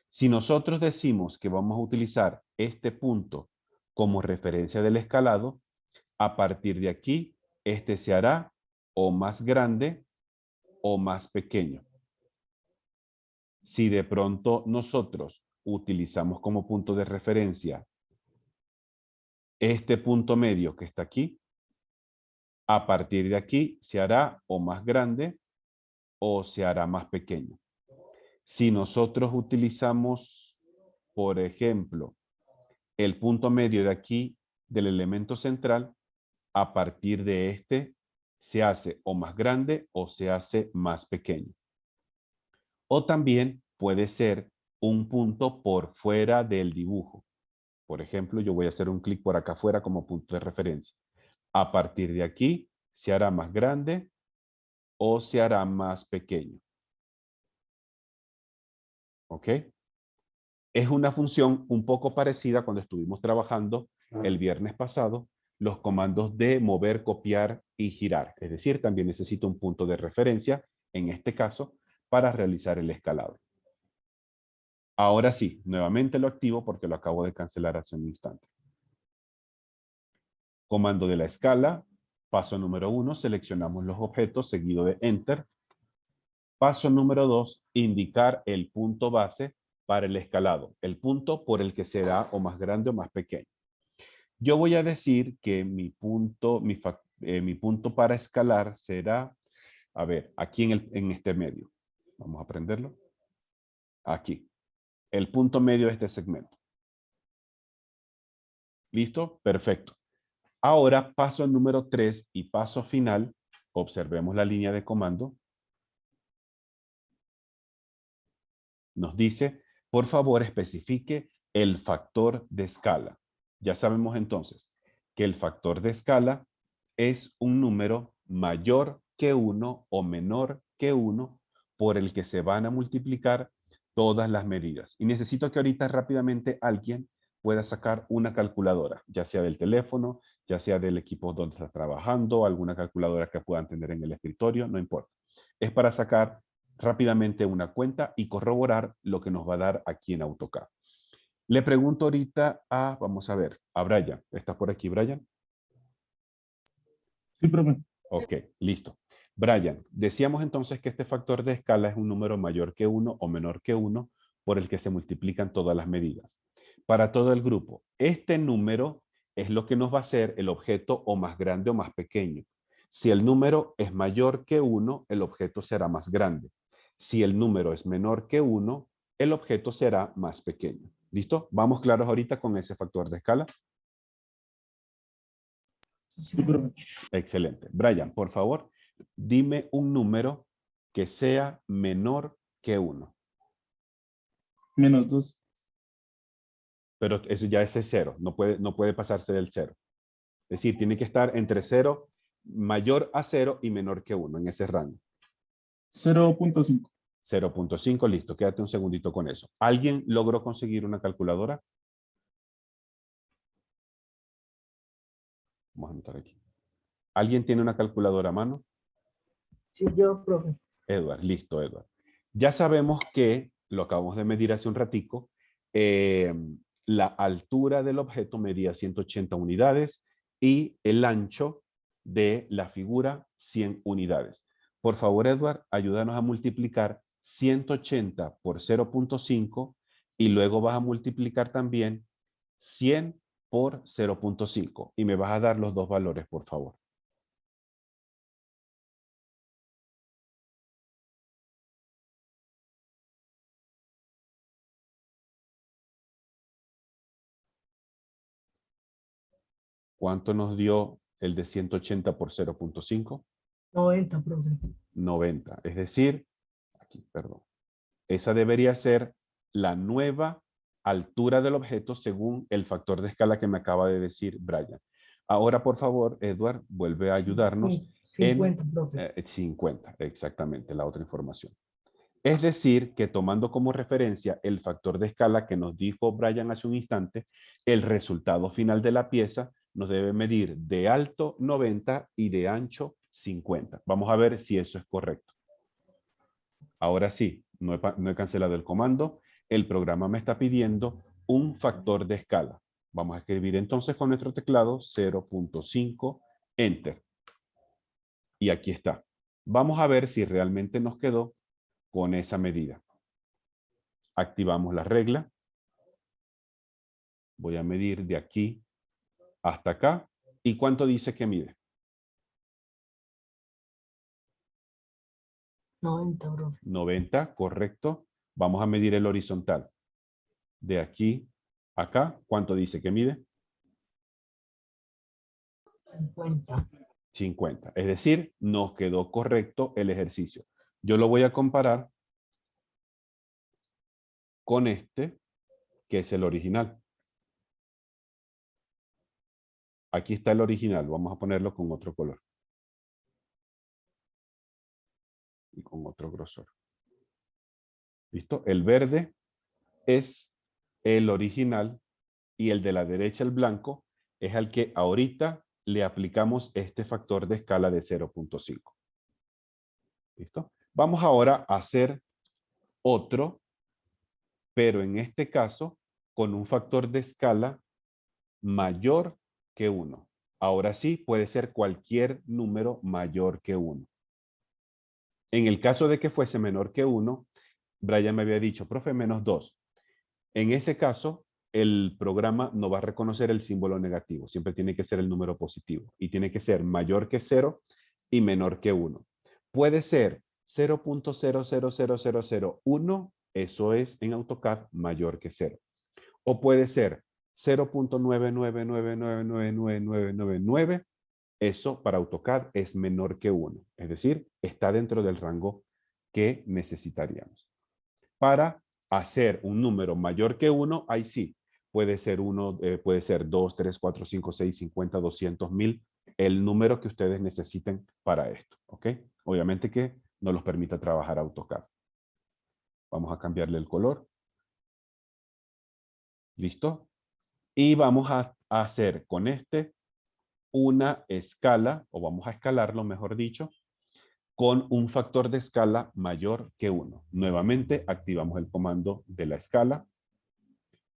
Si nosotros decimos que vamos a utilizar este punto como referencia del escalado, a partir de aquí, este se hará o más grande o más pequeño. Si de pronto nosotros utilizamos como punto de referencia este punto medio que está aquí, a partir de aquí se hará o más grande o se hará más pequeño. Si nosotros utilizamos, por ejemplo, el punto medio de aquí del elemento central, a partir de este se hace o más grande o se hace más pequeño. O también puede ser un punto por fuera del dibujo. Por ejemplo, yo voy a hacer un clic por acá afuera como punto de referencia. A partir de aquí se hará más grande o se hará más pequeño. ¿Ok? Es una función un poco parecida cuando estuvimos trabajando el viernes pasado los comandos de mover, copiar y girar. Es decir, también necesito un punto de referencia, en este caso, para realizar el escalado. Ahora sí, nuevamente lo activo porque lo acabo de cancelar hace un instante. Comando de la escala, paso número 1, seleccionamos los objetos seguido de Enter. Paso número 2, indicar el punto base para el escalado, el punto por el que será o más grande o más pequeño. Yo voy a decir que mi punto para escalar será, a ver, aquí en este medio. Vamos a prenderlo. Aquí. El punto medio de este segmento. ¿Listo? Perfecto. Ahora paso número 3 y paso final. Observemos la línea de comando. Nos dice, por favor, especifique el factor de escala. Ya sabemos entonces que el factor de escala es un número mayor que 1 o menor que 1 por el que se van a multiplicar todas las medidas. Y necesito que ahorita rápidamente alguien pueda sacar una calculadora, ya sea del teléfono, ya sea del equipo donde está trabajando, alguna calculadora que puedan tener en el escritorio, no importa. Es para sacar rápidamente una cuenta y corroborar lo que nos va a dar aquí en AutoCAD. Le pregunto ahorita a, vamos a ver, a Brian. ¿Estás por aquí, Brian? Sí, profe. Ok, listo. Brian, decíamos entonces que este factor de escala es un número mayor que 1 o menor que 1 por el que se multiplican todas las medidas. Para todo el grupo, este número es lo que nos va a hacer el objeto o más grande o más pequeño. Si el número es mayor que 1, el objeto será más grande. Si el número es menor que 1, el objeto será más pequeño. ¿Listo? ¿Vamos claros ahorita con ese factor de escala? Sí, profe. Excelente. Brian, por favor, dime un número que sea menor que 1. -2. Pero eso ya es 0. No puede pasarse del 0. Es decir, tiene que estar entre 0, mayor a 0 y menor que 1 en ese rango. 0.5. 0.5, listo. Quédate un segundito con eso. ¿Alguien logró conseguir una calculadora? Vamos a anotar aquí. ¿Alguien tiene una calculadora a mano? Sí, yo, profe. Edward, listo, Edward. Ya sabemos que, lo acabamos de medir hace un ratico, la altura del objeto medía 180 unidades y el ancho de la figura 100 unidades. Por favor, Edward, ayúdanos a multiplicar 180 por 0.5 y luego vas a multiplicar también 100 por 0.5 y me vas a dar los dos valores, por favor. ¿Cuánto nos dio el de 180 por 0.5? 90, profe. 90. Es decir, aquí, perdón. Esa debería ser la nueva altura del objeto según el factor de escala que me acaba de decir Brian. Ahora, por favor, Edward, vuelve a ayudarnos 50, profe. 50, exactamente, la otra información. Es decir, que tomando como referencia el factor de escala que nos dijo Brian hace un instante, el resultado final de la pieza nos debe medir de alto 90 y de ancho 50. Vamos a ver si eso es correcto. Ahora sí, no he cancelado el comando. El programa me está pidiendo un factor de escala. Vamos a escribir entonces con nuestro teclado 0.5, Enter. Y aquí está. Vamos a ver si realmente nos quedó con esa medida. Activamos la regla. Voy a medir de aquí hasta acá. ¿Y cuánto dice que mide? 90, profe. 90, correcto. Vamos a medir el horizontal. De aquí a acá, ¿cuánto dice que mide? 50. 50. Es decir, nos quedó correcto el ejercicio. Yo lo voy a comparar con este, que es el original. Aquí está el original. Vamos a ponerlo con otro color. Y con otro grosor. ¿Listo? El verde es el original y el de la derecha, el blanco, es al que ahorita le aplicamos este factor de escala de 0.5. ¿Listo? Vamos ahora a hacer otro, pero en este caso con un factor de escala mayor que 1. Ahora sí, puede ser cualquier número mayor que 1. En el caso de que fuese menor que 1, Brian me había dicho, profe, -2. En ese caso, el programa no va a reconocer el símbolo negativo. Siempre tiene que ser el número positivo. Y tiene que ser mayor que 0 y menor que 1. Puede ser 0.000001. Eso es en AutoCAD mayor que 0. O puede ser 0.999999999. Eso para AutoCAD es menor que 1. Es decir, está dentro del rango que necesitaríamos. Para hacer un número mayor que 1, ahí sí, puede ser 1, puede ser 2, 3, 4, 5, 6, 50, 200, 1000, el número que ustedes necesiten para esto, ¿ok? Obviamente que no los permita trabajar AutoCAD. Vamos a cambiarle el color. ¿Listo? Y vamos a hacer con este una escala, o vamos a escalarlo, mejor dicho, con un factor de escala mayor que 1. Nuevamente activamos el comando de la escala.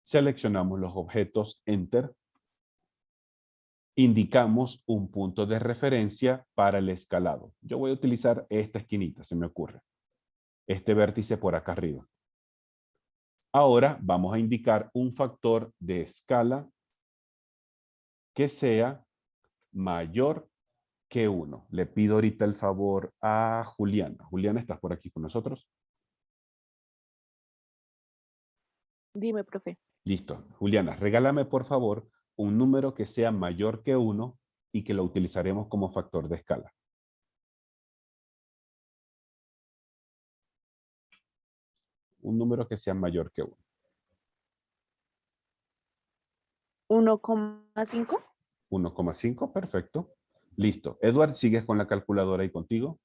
Seleccionamos los objetos Enter. Indicamos un punto de referencia para el escalado. Yo voy a utilizar esta esquinita, se me ocurre. Este vértice por acá arriba. Ahora vamos a indicar un factor de escala que sea mayor que 1. Le pido ahorita el favor a Juliana. Juliana, ¿estás por aquí con nosotros? Dime, profe. Listo. Juliana, regálame por favor un número que sea mayor que 1 y que lo utilizaremos como factor de escala. Un número que sea mayor que 1. 1,5. 1,5, perfecto. Listo. Edward, ¿sigues con la calculadora ahí contigo?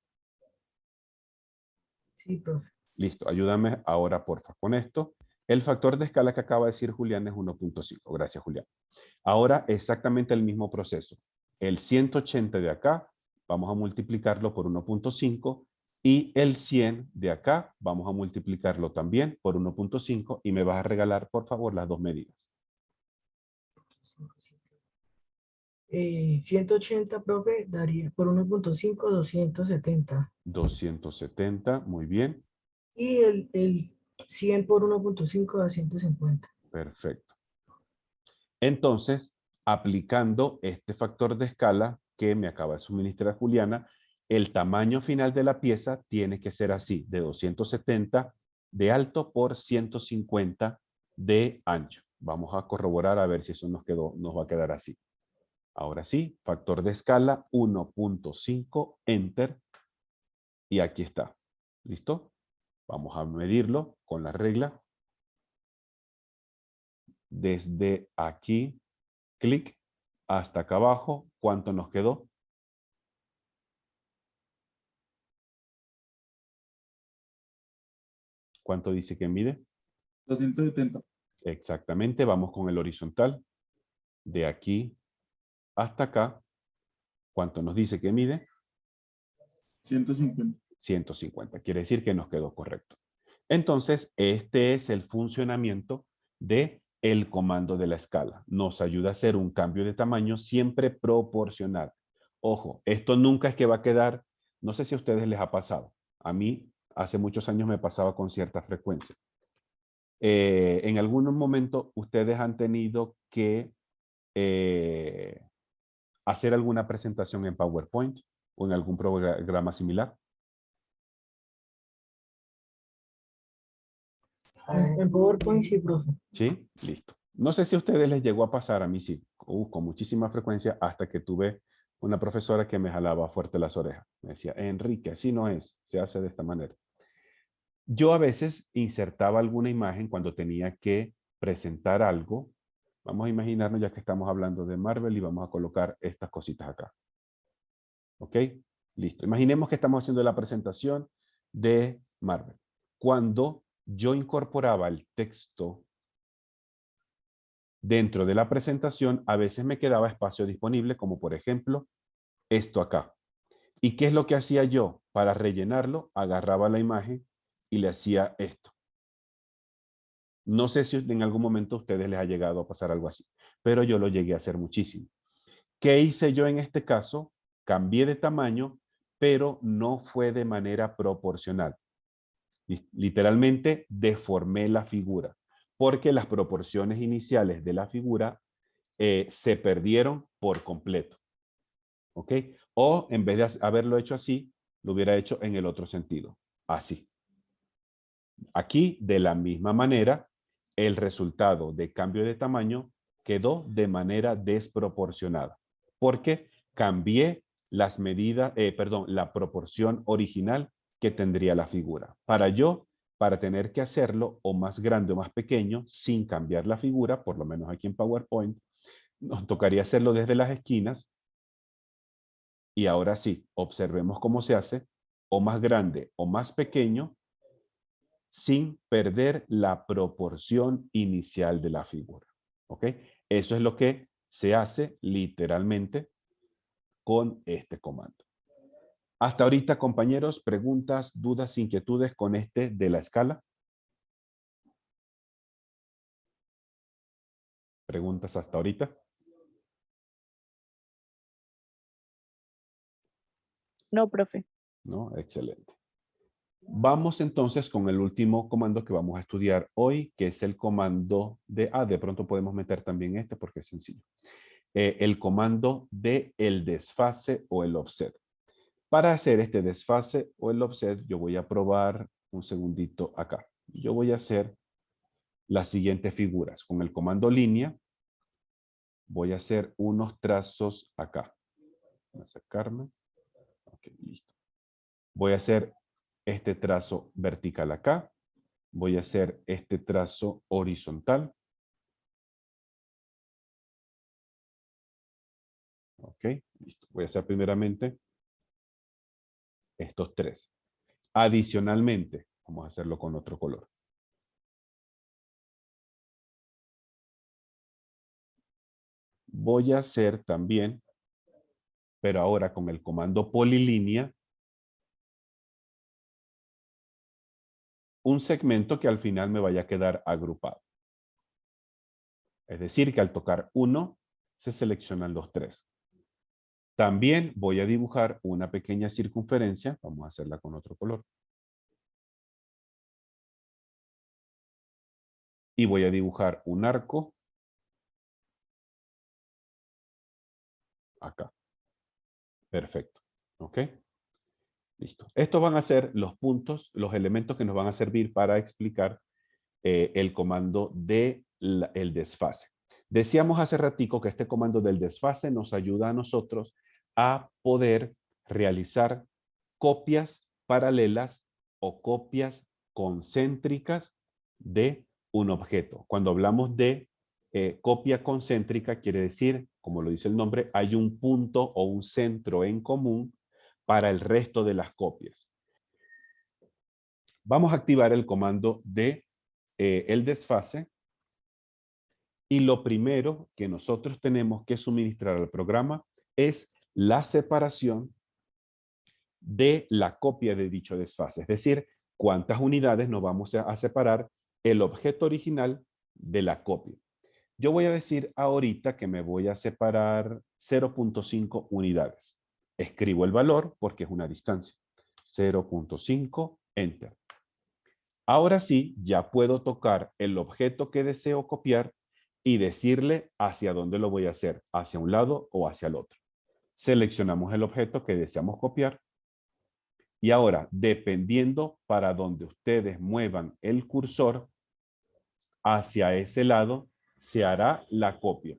Sí, profe. Listo. Ayúdame ahora, porfa, con esto. El factor de escala que acaba de decir Julián es 1,5. Gracias, Julián. Ahora exactamente el mismo proceso. El 180 de acá vamos a multiplicarlo por 1,5 y el 100 de acá vamos a multiplicarlo también por 1,5 y me vas a regalar, por favor, las dos medidas. 180, profe, daría por 1.5, 270. 270, muy bien. Y el 100 por 1.5 da 150. Perfecto. Entonces, aplicando este factor de escala que me acaba de suministrar Juliana, el tamaño final de la pieza tiene que ser así, de 270 de alto por 150 de ancho. Vamos a corroborar a ver si eso nos va a quedar así. Ahora sí, factor de escala 1.5, Enter. Y aquí está. ¿Listo? Vamos a medirlo con la regla. Desde aquí, clic, hasta acá abajo. ¿Cuánto nos quedó? ¿Cuánto dice que mide? 270. Exactamente, vamos con el horizontal. De aquí hasta acá. ¿Cuánto nos dice que mide? 150. 150. Quiere decir que nos quedó correcto. Entonces, este es el funcionamiento de el comando de la escala. Nos ayuda a hacer un cambio de tamaño siempre proporcional. Ojo, esto nunca es que va a quedar, no sé si a ustedes les ha pasado. A mí, hace muchos años me pasaba con cierta frecuencia. En algún momento, ustedes han tenido que hacer alguna presentación en PowerPoint o en algún programa similar. En PowerPoint sí, profe. ¿Sí? Listo. No sé si a ustedes les llegó a pasar, a mí sí, con muchísima frecuencia, hasta que tuve una profesora que me jalaba fuerte las orejas. Me decía, Enrique, así no es, se hace de esta manera. Yo a veces insertaba alguna imagen cuando tenía que presentar algo. Vamos a imaginarnos, ya que estamos hablando de Marvel, y vamos a colocar estas cositas acá. ¿Ok? Listo. Imaginemos que estamos haciendo la presentación de Marvel. Cuando yo incorporaba el texto dentro de la presentación, a veces me quedaba espacio disponible, como por ejemplo, esto acá. ¿Y qué es lo que hacía yo? Para rellenarlo, agarraba la imagen y le hacía esto. No sé si en algún momento a ustedes les ha llegado a pasar algo así, pero yo lo llegué a hacer muchísimo. ¿Qué hice yo en este caso? Cambié de tamaño, pero no fue de manera proporcional. Literalmente deformé la figura, porque las proporciones iniciales de la figura se perdieron por completo. ¿Ok? O en vez de haberlo hecho así, lo hubiera hecho en el otro sentido. Así. Aquí, de la misma manera, el resultado de cambio de tamaño quedó de manera desproporcionada. Porque cambié las medidas, la proporción original que tendría la figura. Para tener que hacerlo o más grande o más pequeño, sin cambiar la figura, por lo menos aquí en PowerPoint, nos tocaría hacerlo desde las esquinas. Y ahora sí, observemos cómo se hace, o más grande o más pequeño, sin perder la proporción inicial de la figura. ¿Ok? Eso es lo que se hace literalmente con este comando. Hasta ahorita, compañeros, preguntas, dudas, inquietudes con este de la escala. Preguntas hasta ahorita. No, profe. ¿No? Excelente. Vamos entonces con el último comando que vamos a estudiar hoy, que es el comando de... de pronto podemos meter también este porque es sencillo. El comando de el desfase o el offset. Para hacer este desfase o el offset, yo voy a probar un segundito acá. Yo voy a hacer las siguientes figuras. Con el comando línea, voy a hacer unos trazos acá. Voy a acercarme. Ok, listo. Voy a hacer este trazo vertical acá. Voy a hacer este trazo horizontal. Ok, listo. Voy a hacer primeramente estos tres. Adicionalmente, vamos a hacerlo con otro color. Voy a hacer también, pero ahora con el comando polilínea, un segmento que al final me vaya a quedar agrupado. Es decir, que al tocar uno, se seleccionan los tres. También voy a dibujar una pequeña circunferencia. Vamos a hacerla con otro color. Y voy a dibujar un arco acá. Perfecto. ¿Ok? Listo. Estos van a ser los puntos, los elementos que nos van a servir para explicar el comando de el desfase. Decíamos hace ratico que este comando del desfase nos ayuda a nosotros a poder realizar copias paralelas o copias concéntricas de un objeto. Cuando hablamos de copia concéntrica, quiere decir, como lo dice el nombre, hay un punto o un centro en común para el resto de las copias. Vamos a activar el comando de el desfase. Y lo primero que nosotros tenemos que suministrar al programa es la separación de la copia de dicho desfase. Es decir, cuántas unidades nos vamos a separar el objeto original de la copia. Yo voy a decir ahorita que me voy a separar 0.5 unidades. Escribo el valor porque es una distancia. 0.5, enter. Ahora sí, ya puedo tocar el objeto que deseo copiar y decirle hacia dónde lo voy a hacer, hacia un lado o hacia el otro. Seleccionamos el objeto que deseamos copiar y ahora, dependiendo para donde ustedes muevan el cursor, hacia ese lado se hará la copia.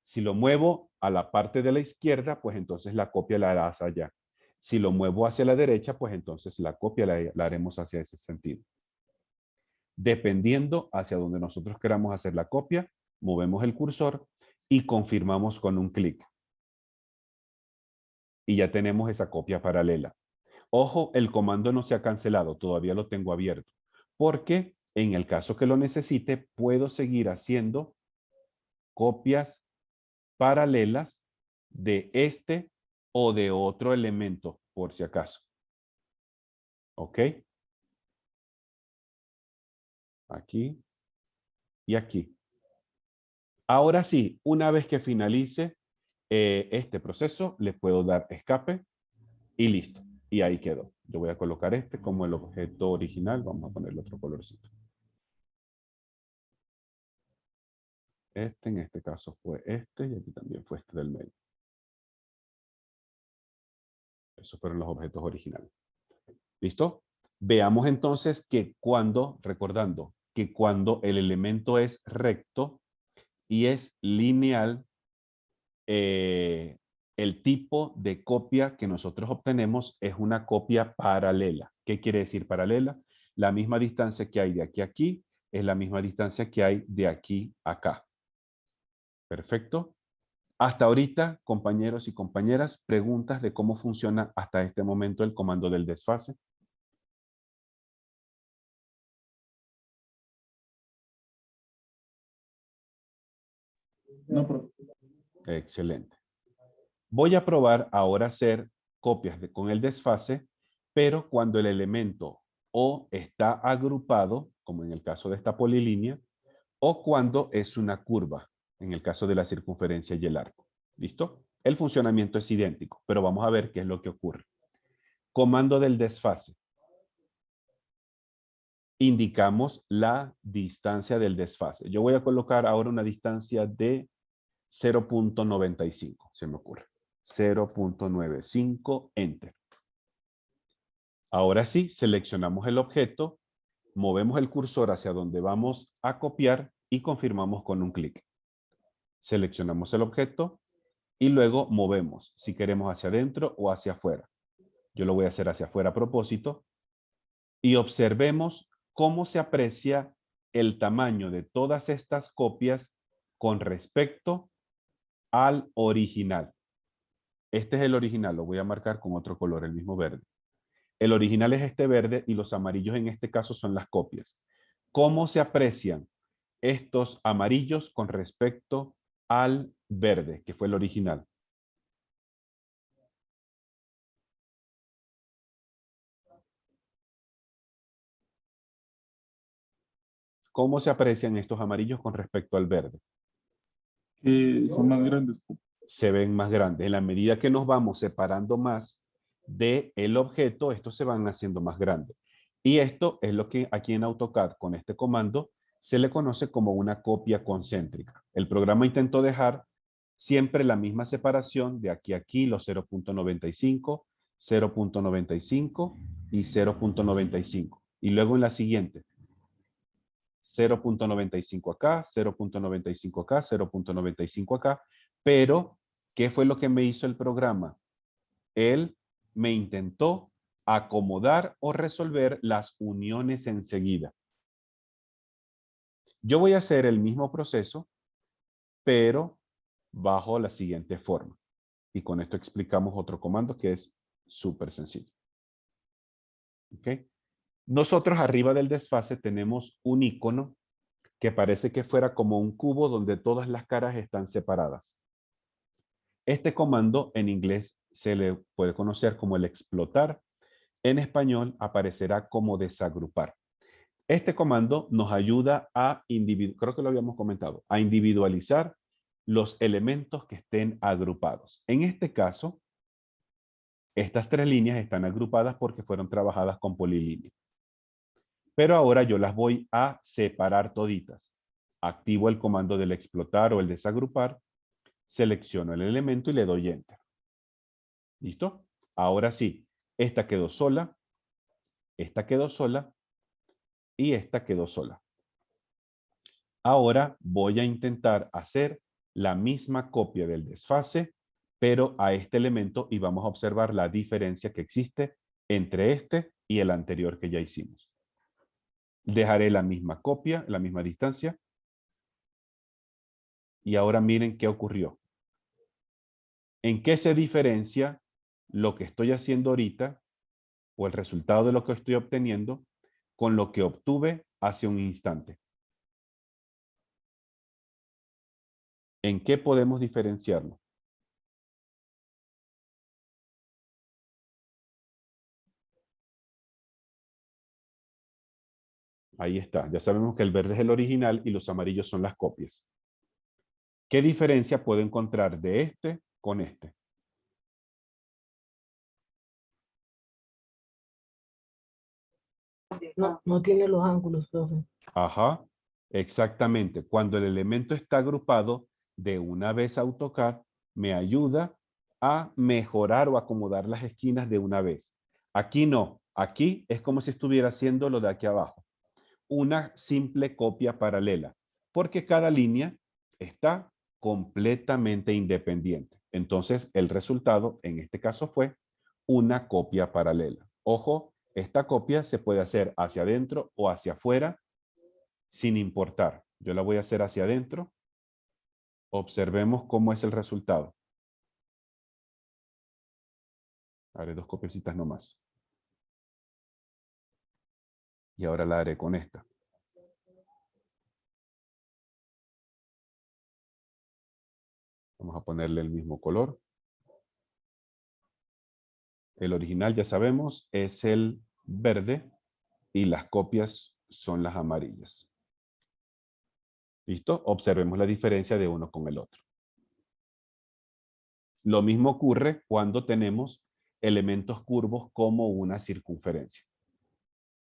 Si lo muevo a la parte de la izquierda, pues entonces la copia la hará hacia allá. Si lo muevo hacia la derecha, pues entonces la copia la haremos hacia ese sentido. Dependiendo hacia donde nosotros queramos hacer la copia, movemos el cursor y confirmamos con un clic. Y ya tenemos esa copia paralela. Ojo, el comando no se ha cancelado, todavía lo tengo abierto. Porque en el caso que lo necesite, puedo seguir haciendo copias paralelas de este o de otro elemento, por si acaso. ¿Ok? Aquí y aquí. Ahora sí, una vez que finalice este proceso, le puedo dar escape y listo. Y ahí quedó. Yo voy a colocar este como el objeto original. Vamos a ponerle otro colorcito. Este en este caso fue este y aquí también fue este del medio. Esos fueron los objetos originales. ¿Listo? Veamos entonces que cuando, recordando, que cuando el elemento es recto y es lineal, el tipo de copia que nosotros obtenemos es una copia paralela. ¿Qué quiere decir paralela? La misma distancia que hay de aquí a aquí es la misma distancia que hay de aquí a acá. Perfecto. Hasta ahorita, compañeros y compañeras, preguntas de cómo funciona hasta este momento el comando del desfase. No, profe. Excelente. Voy a probar ahora hacer copias con el desfase, pero cuando el elemento o está agrupado, como en el caso de esta polilínea, o cuando es una curva, en el caso de la circunferencia y el arco. ¿Listo? El funcionamiento es idéntico, pero vamos a ver qué es lo que ocurre. Comando del desfase. Indicamos la distancia del desfase. Yo voy a colocar ahora una distancia de 0.95, se me ocurre. 0.95, enter. Ahora sí, seleccionamos el objeto, movemos el cursor hacia donde vamos a copiar y confirmamos con un clic. Seleccionamos el objeto y luego movemos, si queremos hacia adentro o hacia afuera. Yo lo voy a hacer hacia afuera a propósito. Y observemos cómo se aprecia el tamaño de todas estas copias con respecto al original. Este es el original, lo voy a marcar con otro color, el mismo verde. El original es este verde y los amarillos en este caso son las copias. ¿Cómo se aprecian estos amarillos con respecto al verde, que fue el original? ¿Cómo se aprecian estos amarillos con respecto al verde? Que son más grandes. Se ven más grandes. En la medida que nos vamos separando más del objeto, estos se van haciendo más grandes. Y esto es lo que aquí en AutoCAD con este comando se le conoce como una copia concéntrica. El programa intentó dejar siempre la misma separación de aquí a aquí, los 0.95, 0.95 y 0.95. Y luego en la siguiente, 0.95 acá, 0.95 acá, 0.95 acá, pero ¿qué fue lo que me hizo el programa? Él me intentó acomodar o resolver las uniones enseguida. Yo voy a hacer el mismo proceso, pero bajo la siguiente forma. Y con esto explicamos otro comando que es súper sencillo. ¿Ok? Nosotros arriba del desfase tenemos un icono que parece que fuera como un cubo donde todas las caras están separadas. Este comando en inglés se le puede conocer como el explotar. En español aparecerá como desagrupar. Este comando nos ayuda a creo que lo habíamos comentado, a individualizar los elementos que estén agrupados. En este caso, estas tres líneas están agrupadas porque fueron trabajadas con polilínea. Pero ahora yo las voy a separar toditas. Activo el comando del explotar o el desagrupar, selecciono el elemento y le doy enter. ¿Listo? Ahora sí, esta quedó sola, esta quedó sola y esta quedó sola. Ahora voy a intentar hacer la misma copia del desfase, pero a este elemento y vamos a observar la diferencia que existe entre este y el anterior que ya hicimos. Dejaré la misma copia, la misma distancia. Y ahora miren qué ocurrió. ¿En qué se diferencia lo que estoy haciendo ahorita o el resultado de lo que estoy obteniendo con lo que obtuve hace un instante? ¿En qué podemos diferenciarlo? Ahí está. Ya sabemos que el verde es el original y los amarillos son las copias. ¿Qué diferencia puedo encontrar de este con este? No tiene los ángulos, profe. Ajá, exactamente. Cuando el elemento está agrupado, de una vez AutoCAD me ayuda a mejorar o acomodar las esquinas de una vez. Aquí no. Aquí es como si estuviera haciendo lo de aquí abajo. Una simple copia paralela, porque cada línea está completamente independiente. Entonces, el resultado en este caso fue una copia paralela. Ojo, esta copia se puede hacer hacia adentro o hacia afuera sin importar. Yo la voy a hacer hacia adentro. Observemos cómo es el resultado. Haré dos copiecitas nomás. Y ahora la haré con esta. Vamos a ponerle el mismo color. El original, ya sabemos, es el verde y las copias son las amarillas. ¿Listo? Observemos la diferencia de uno con el otro. Lo mismo ocurre cuando tenemos elementos curvos como una circunferencia.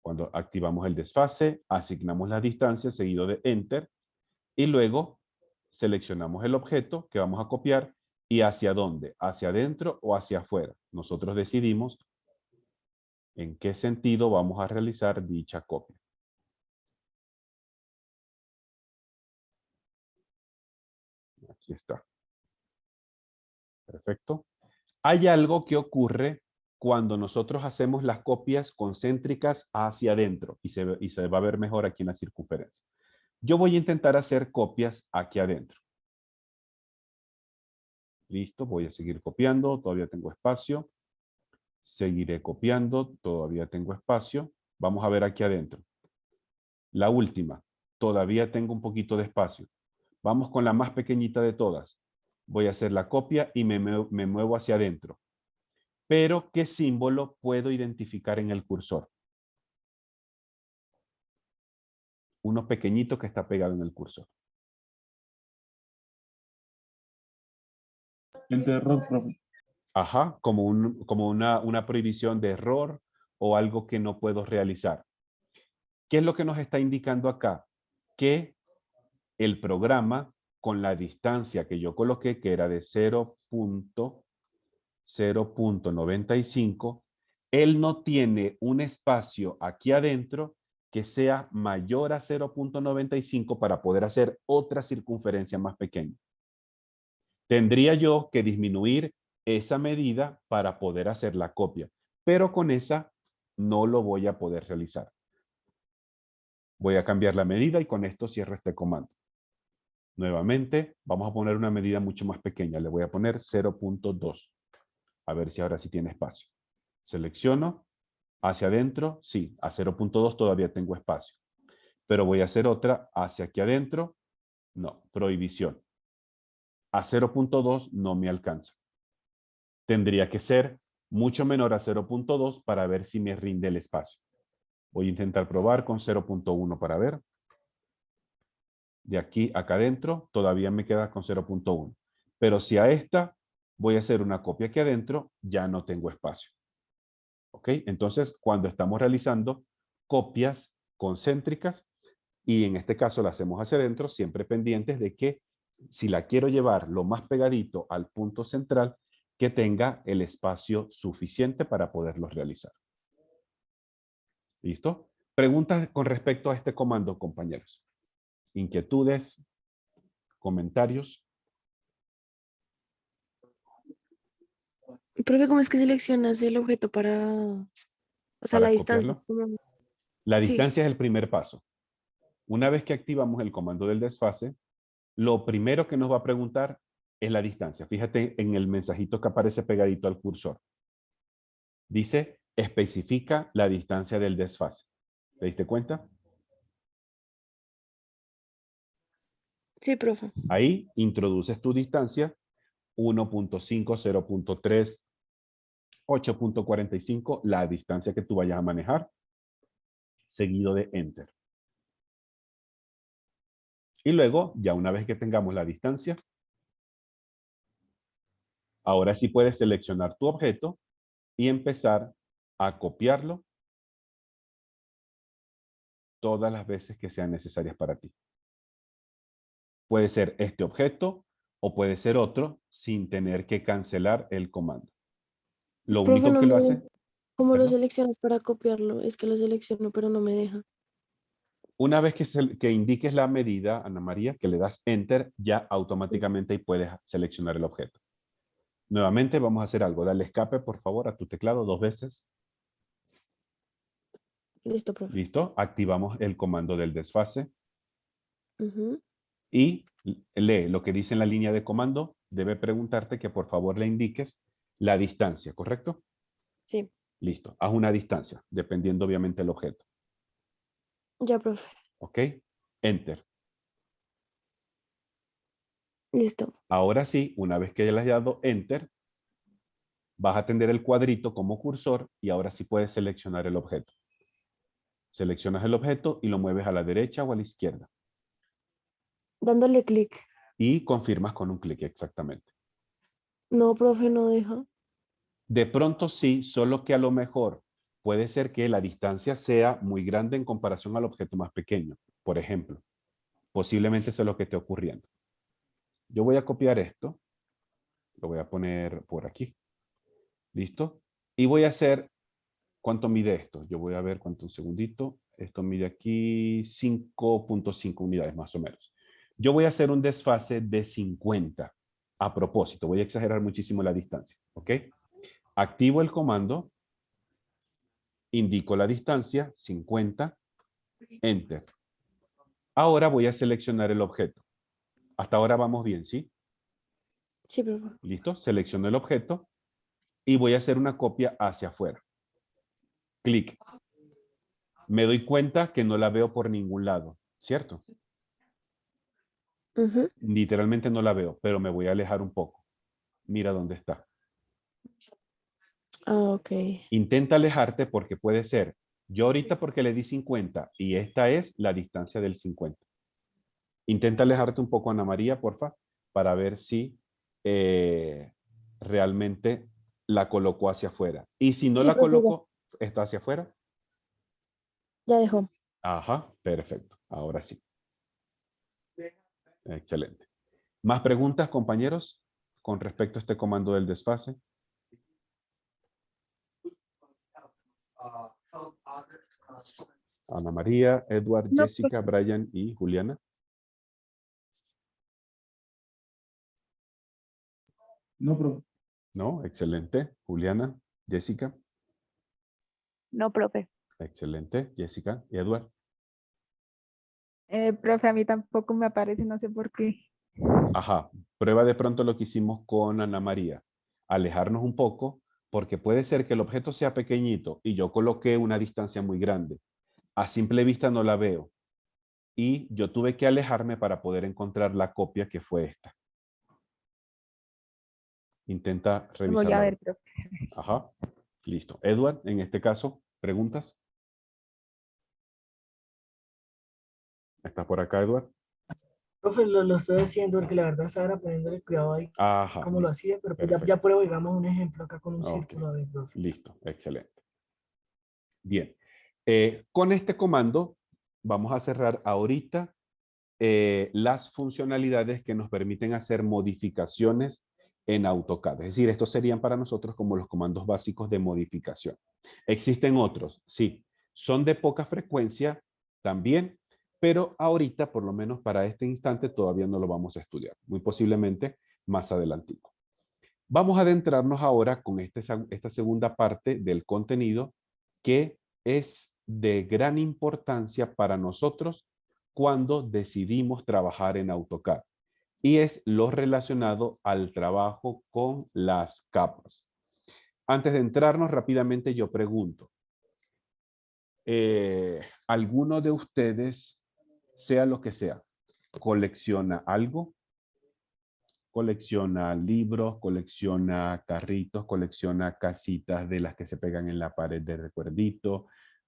Cuando activamos el desfase, asignamos la distancia seguido de Enter y luego seleccionamos el objeto que vamos a copiar y hacia dónde, hacia adentro o hacia afuera. Nosotros decidimos en qué sentido vamos a realizar dicha copia. Aquí está. Perfecto. Hay algo que ocurre cuando nosotros hacemos las copias concéntricas hacia adentro y se va a ver mejor aquí en la circunferencia. Yo voy a intentar hacer copias aquí adentro. Listo, voy a seguir copiando, todavía tengo espacio. Seguiré copiando, todavía tengo espacio. Vamos a ver aquí adentro. La última, todavía tengo un poquito de espacio. Vamos con la más pequeñita de todas. Voy a hacer la copia y me muevo hacia adentro. Pero, ¿qué símbolo puedo identificar en el cursor? Uno pequeñito que está pegado en el cursor. El de error, profe. Ajá, como una prohibición de error o algo que no puedo realizar. ¿Qué es lo que nos está indicando acá? Que el programa, con la distancia que yo coloqué, que era de 0.95, él no tiene un espacio aquí adentro que sea mayor a 0.95 para poder hacer otra circunferencia más pequeña. Tendría yo que disminuir esa medida para poder hacer la copia, pero con esa no lo voy a poder realizar. Voy a cambiar la medida y con esto cierro este comando. Nuevamente, vamos a poner una medida mucho más pequeña. Le voy a poner 0.2. A ver si ahora sí tiene espacio. Selecciono. Hacia adentro, sí. A 0.2 todavía tengo espacio. Pero voy a hacer otra hacia aquí adentro. No, prohibición. A 0.2 no me alcanza. Tendría que ser mucho menor a 0.2 para ver si me rinde el espacio. Voy a intentar probar con 0.1 para ver. De aquí acá adentro todavía me queda con 0.1. Pero si a esta voy a hacer una copia aquí adentro, ya no tengo espacio. ¿Ok? Entonces, cuando estamos realizando copias concéntricas, y en este caso la hacemos hacia adentro, siempre pendientes de que si la quiero llevar lo más pegadito al punto central, que tenga el espacio suficiente para poderlo realizar. ¿Listo? Preguntas con respecto a este comando, compañeros. Inquietudes, comentarios. Profe, ¿cómo es que seleccionas el objeto o sea, la Para distancia? copiarlo. La Sí, distancia es el primer paso. Una vez que activamos el comando del desfase, lo primero que nos va a preguntar es la distancia. Fíjate en el mensajito que aparece pegadito al cursor. Dice, especifica la distancia del desfase. ¿Te diste cuenta? sí, profe. Ahí introduces tu distancia, 1.5, 0.3, 8.45, la distancia que tú vayas a manejar, seguido de Enter. Y luego, ya una vez que tengamos la distancia, ahora sí puedes seleccionar tu objeto y empezar a copiarlo todas las veces que sean necesarias para ti. Puede ser este objeto o puede ser otro sin tener que cancelar el comando. Lo Profe, único no que lo me hace, deja. ¿Cómo lo perdón, seleccionas para copiarlo? Es que lo selecciono, pero no me deja. una vez que indiques la medida, Ana María, que le das Enter, ya automáticamente ahí puedes seleccionar el objeto. Nuevamente vamos a hacer algo. Dale escape, por favor, a tu teclado 2 veces. Listo, profe. Listo. Activamos el comando del desfase. Ujú. Y lee lo que dice en la línea de comando. Debe preguntarte que por favor le indiques la distancia, ¿correcto? Sí, Listo. Haz una distancia, dependiendo obviamente del objeto. ya, profe. ¿Ok? Enter. Listo. Ahora sí, una vez que le hayas dado Enter, vas a tener el cuadrito como cursor y ahora sí puedes seleccionar el objeto. Seleccionas el objeto y lo mueves a la derecha o a la izquierda. Dándole clic. Y confirmas con un clic exactamente. No, profe, no deja. De pronto sí, solo que a lo mejor puede ser que la distancia sea muy grande en comparación al objeto más pequeño. Por ejemplo, posiblemente eso es lo que esté ocurriendo. Yo voy a copiar esto. Lo voy a poner por aquí. ¿Listo? Y voy a hacer, ¿cuánto mide esto? Yo voy a ver cuánto, un segundito. Esto mide aquí 5.5 unidades más o menos. Yo voy a hacer un desfase de 50 a propósito. Voy a exagerar muchísimo la distancia. ¿Ok? Activo el comando. Indico la distancia, 50. Enter. Ahora voy a seleccionar el objeto. Hasta ahora vamos bien, ¿sí? Sí, profe. ¿Listo? Selecciono el objeto y voy a hacer una copia hacia afuera. Clic. Me doy cuenta que no la veo por ningún lado, ¿cierto? Ujú. Literalmente no la veo, pero me voy a alejar un poco. Mira dónde está. Ah, ok. Intenta alejarte porque puede ser. Yo ahorita porque le di 50 y esta es la distancia del 50. Intenta alejarte un poco, Ana María, porfa, para ver si realmente la colocó hacia afuera. Y si no Sí, la profe, ya. coloco, ¿está hacia afuera? Ya dejó. Ajá, perfecto. Ahora sí. Excelente. ¿Más preguntas, compañeros, con respecto a este comando del desfase? Ana María, Edward, No, Jessica, Brian y Juliana. No, profe. No, excelente. Juliana, Jessica, No, profe. excelente. Jessica y Edward. Profe, a mí tampoco me aparece, no sé por qué. Ajá. Prueba de pronto lo que hicimos con Ana María. Alejarnos un poco, porque puede ser que el objeto sea pequeñito y yo coloqué una distancia muy grande. A simple vista no la veo. Y yo tuve que alejarme para poder encontrar la copia que fue esta. Intenta Voy revisar a la ver, otra. profe. Ajá. Listo. Edward, en este caso, ¿preguntas? ¿Estás por acá, Edward? Profe, lo estoy haciendo porque la verdad estaba poniéndole cuidado ahí Ajá. cómo lo Listo. hacía, pero pues ya Perfecto. pruebo, digamos, un ejemplo acá con un Ok. círculo, a ver, profe. Listo. Excelente. Bien. Con este comando vamos a cerrar ahorita las funcionalidades que nos permiten hacer modificaciones en AutoCAD. Es decir, estos serían para nosotros como los comandos básicos de modificación. Existen otros, sí. Son de poca frecuencia también, pero ahorita, por lo menos para este instante, todavía no lo vamos a estudiar. Muy posiblemente más adelantico. Vamos a adentrarnos ahora con esta segunda parte del contenido que es de gran importancia para nosotros cuando decidimos trabajar en AutoCAD. Y es lo relacionado al trabajo con las capas. Antes de entrarnos rápidamente, yo pregunto, ¿alguno de ustedes, sea lo que sea, colecciona algo? Colecciona libros, colecciona carritos, colecciona casitas de las que se pegan en la pared de recuerdito,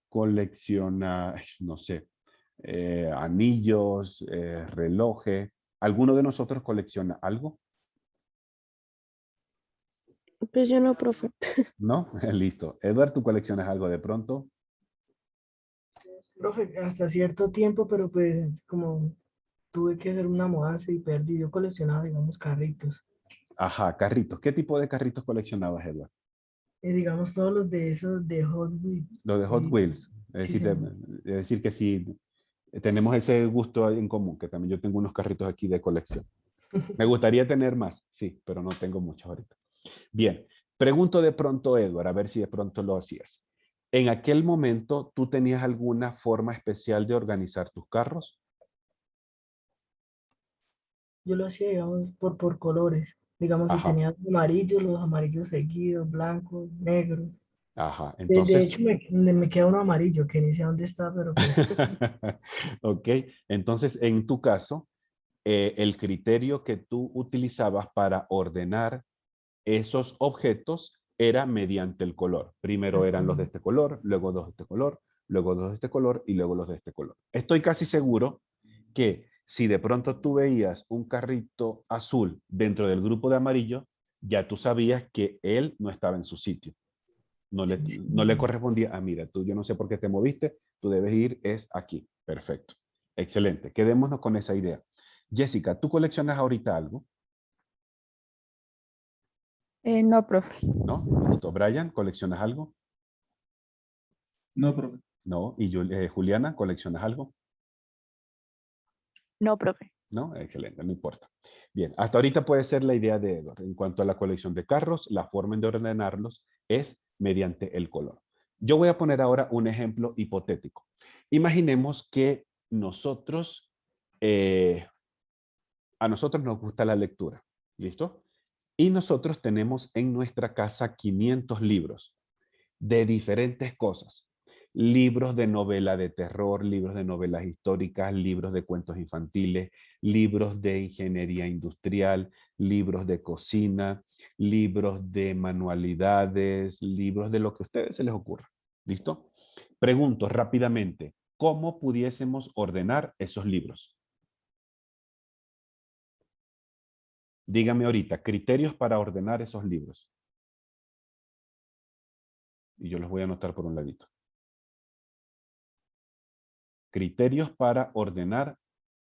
colecciona, no sé, anillos, relojes. ¿Alguno de nosotros colecciona algo? Pues yo no, profe. ¿No? Listo. Edward, ¿tú coleccionas algo de pronto? Profe, hasta cierto tiempo, pero pues como tuve que hacer una mudanza y perdí, yo coleccionaba, digamos, carritos. Ajá, carritos. ¿Qué tipo de carritos coleccionabas, Edward? Digamos, todos los de esos de Hot Wheels. Los de Hot Y, Wheels. sí, Es decir, que sí, tenemos ese gusto en común, que también yo tengo unos carritos aquí de colección. Me gustaría tener más, sí, pero no tengo muchos ahorita. Bien, pregunto de pronto, Edward, a ver si de pronto lo hacías. ¿En aquel momento tú tenías alguna forma especial de organizar tus carros? yo lo hacía, digamos, por colores. Digamos, si Ajá, tenía amarillos, los amarillos seguidos, blancos, negros. ajá. De Entonces, hecho, me queda uno amarillo, que ni sé dónde está, pero pues, ok, entonces en tu caso, el criterio que tú utilizabas para ordenar esos objetos era mediante el color. Primero eran los de este color, luego dos de este color, luego dos de este color y luego los de este color. Estoy casi seguro que si de pronto tú veías un carrito azul dentro del grupo de amarillo, ya tú sabías que él no estaba en su sitio. No le, Sí, sí. no le correspondía, mira, tú yo no sé por qué te moviste, tú debes ir, es aquí. Perfecto. Excelente. Quedémonos con esa idea. Jessica, ¿tú coleccionas ahorita algo? No, profe. ¿No? Listo. Brian, ¿coleccionas algo? No, profe. No. ¿Y Juliana, coleccionas algo? No, profe. ¿No? Excelente, no importa. Bien, hasta ahorita puede ser la idea de Edward. En cuanto a la colección de carros, la forma de ordenarlos es mediante el color. Yo voy a poner ahora un ejemplo hipotético. Imaginemos que nosotros, a nosotros nos gusta la lectura. ¿Listo? Y nosotros tenemos en nuestra casa 500 libros de diferentes cosas. Libros de novela de terror, libros de novelas históricas, libros de cuentos infantiles, libros de ingeniería industrial, libros de cocina, libros de manualidades, libros de lo que a ustedes se les ocurra. ¿Listo? Pregunto rápidamente, ¿cómo pudiésemos ordenar esos libros? Dígame ahorita, criterios para ordenar esos libros. Y yo los voy a anotar por un ladito. Criterios para ordenar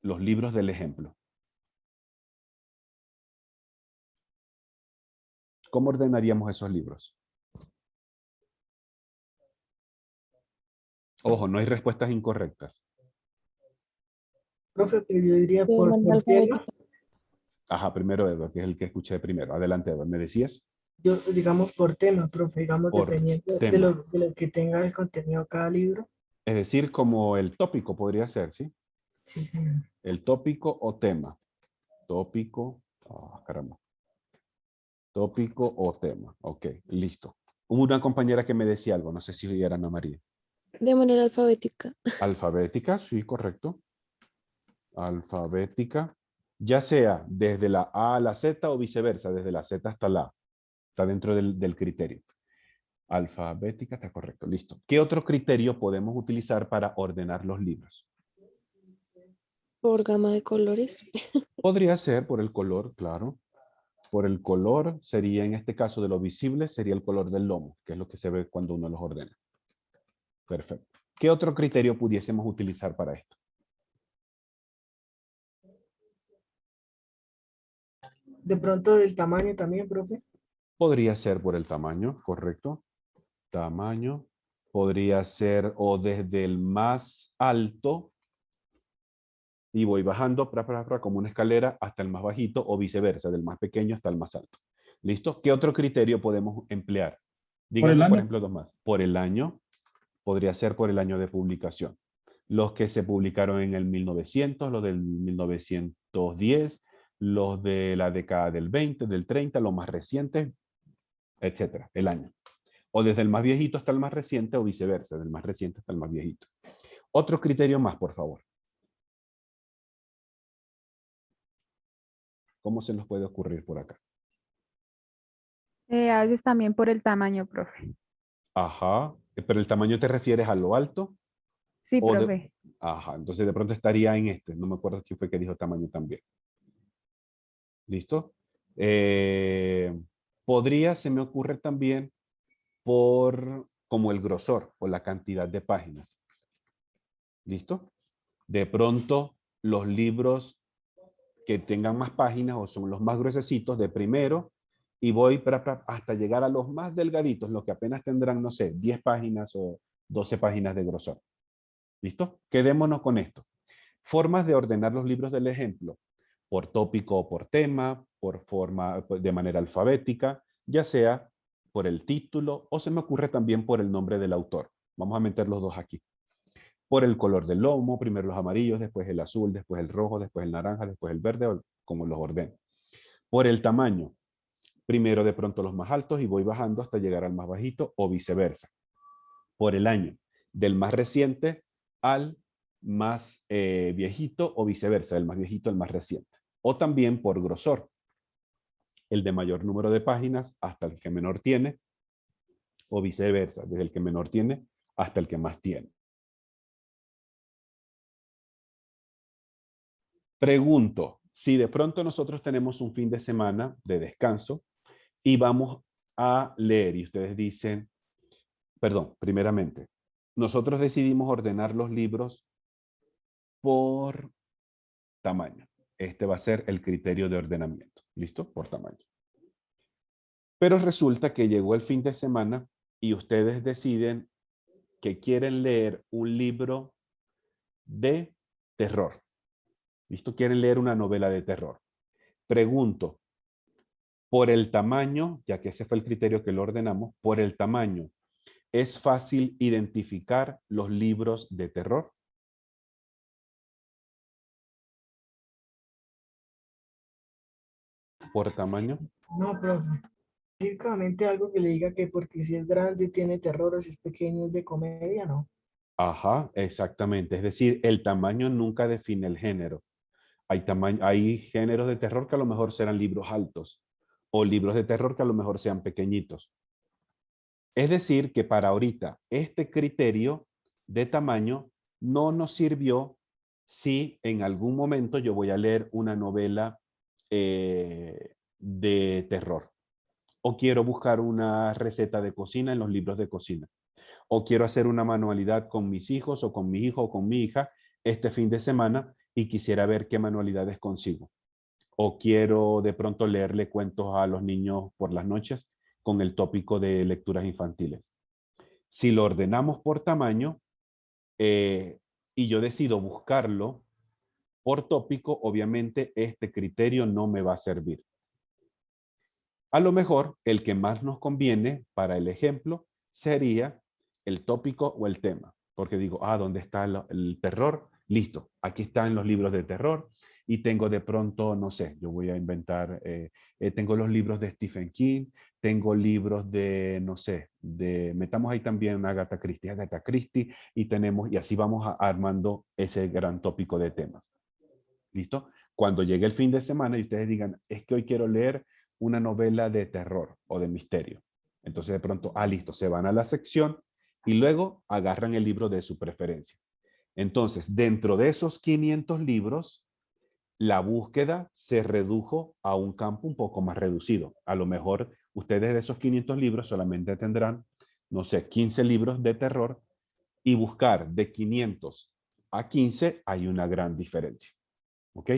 los libros del ejemplo. ¿Cómo ordenaríamos esos libros? Ojo, no hay respuestas incorrectas. Profe, pero yo diría De por manera tema. alfabética. Ajá, primero Edward, que es el que escuché primero. Adelante, Edward. ¿Me decías? Yo, digamos por tema, profe, digamos Por dependiendo tema. de lo que tenga el contenido de cada libro. Es decir, como el tópico podría ser, ¿sí? Sí, señor. El tópico o tema. Tópico. Caramba. Tópico o tema. Ok, listo. Hubo una compañera que me decía algo, no sé si era Ana María. De manera alfabética. Alfabética, sí, correcto. Alfabética. Ya sea desde la A a la Z o viceversa, desde la Z hasta la A. Está dentro del criterio. Alfabética, está correcto, listo. ¿Qué otro criterio podemos utilizar para ordenar los libros? Por gama de colores. Podría ser por el color, claro. Por el color sería, en este caso de lo visible, sería el color del lomo, que es lo que se ve cuando uno los ordena. Perfecto. ¿Qué otro criterio pudiésemos utilizar para esto? De pronto del tamaño también, profe. Podría ser por el tamaño, correcto. Tamaño. Podría ser o desde el más alto y voy bajando como una escalera hasta el más bajito o viceversa, del más pequeño hasta el más alto. ¿Listo? ¿Qué otro criterio podemos emplear? Por el Díganme, por año. ejemplo, dos más. Por el año, podría ser por el año de publicación. Los que se publicaron en el 1900, los del 1910, los de la década del 20, del 30, los más recientes, etcétera, el año. O desde el más viejito hasta el más reciente o viceversa, del más reciente hasta el más viejito. Otro criterio más, por favor. ¿Cómo se nos puede ocurrir por acá? A veces también por el tamaño, profe. Ajá, pero el tamaño te refieres a lo alto Sí, o de... profe. Ajá, entonces de pronto estaría en este. No me acuerdo quién fue que dijo tamaño también. ¿Listo? Podría, se me ocurre también por como el grosor o la cantidad de páginas. ¿Listo? De pronto los libros que tengan más páginas o son los más gruesecitos de primero y voy hasta llegar a los más delgaditos, los que apenas tendrán, no sé, 10 páginas o 12 páginas de grosor. ¿Listo? Quedémonos con esto. Formas de ordenar los libros del ejemplo. Por tópico o por tema, por forma, de manera alfabética, ya sea por el título o se me ocurre también por el nombre del autor. Vamos a meter los dos aquí. Por el color del lomo, primero los amarillos, después el azul, después el rojo, después el naranja, después el verde, como los ordeno. Por el tamaño, primero de pronto los más altos y voy bajando hasta llegar al más bajito o viceversa. Por el año, del más reciente al más viejito o viceversa, del más viejito al más reciente. O también por grosor, el de mayor número de páginas hasta el que menor tiene o viceversa, desde el que menor tiene hasta el que más tiene. Pregunto, si de pronto nosotros tenemos un fin de semana de descanso y vamos a leer y ustedes dicen, perdón, primeramente, nosotros decidimos ordenar los libros por tamaño. Este va a ser el criterio de ordenamiento. ¿Listo? Por tamaño. Pero resulta que llegó el fin de semana y ustedes deciden que quieren leer un libro de terror. ¿Listo? Quieren leer una novela de terror. Pregunto, por el tamaño, ya que ese fue el criterio que lo ordenamos, por el tamaño, ¿es fácil identificar los libros de terror? ¿Por tamaño? No, profe. Específicamente algo que le diga que porque si es grande tiene terror o si es pequeño es de comedia, ¿no? Ajá, exactamente. Es decir, el tamaño nunca define el género. Hay géneros de terror que a lo mejor serán libros altos o libros de terror que a lo mejor sean pequeñitos. Es decir, que para ahorita este criterio de tamaño no nos sirvió si en algún momento yo voy a leer una novela de terror o quiero buscar una receta de cocina en los libros de cocina o quiero hacer una manualidad con mis hijos o con mi hijo o con mi hija este fin de semana y quisiera ver qué manualidades consigo. O quiero de pronto leerle cuentos a los niños por las noches con el tópico de lecturas infantiles. Si lo ordenamos por tamaño y yo decido buscarlo por tópico, obviamente este criterio no me va a servir. A lo mejor el que más nos conviene para el ejemplo sería el tópico o el tema. Porque digo, ¿dónde está el terror? Listo, aquí están los libros de terror y tengo de pronto, no sé, yo voy a inventar, tengo los libros de Stephen King, tengo libros de, no sé, metamos ahí también Agatha Christie y tenemos, y así vamos armando ese gran tópico de temas. ¿Listo? Cuando llegue el fin de semana y ustedes digan, es que hoy quiero leer una novela de terror o de misterio. Entonces de pronto, listo, se van a la sección y luego agarran el libro de su preferencia. Entonces, dentro de esos 500 libros, la búsqueda se redujo a un campo un poco más reducido. A lo mejor ustedes de esos 500 libros solamente tendrán, no sé, 15 libros de terror y buscar de 500 a 15 hay una gran diferencia. ¿Ok?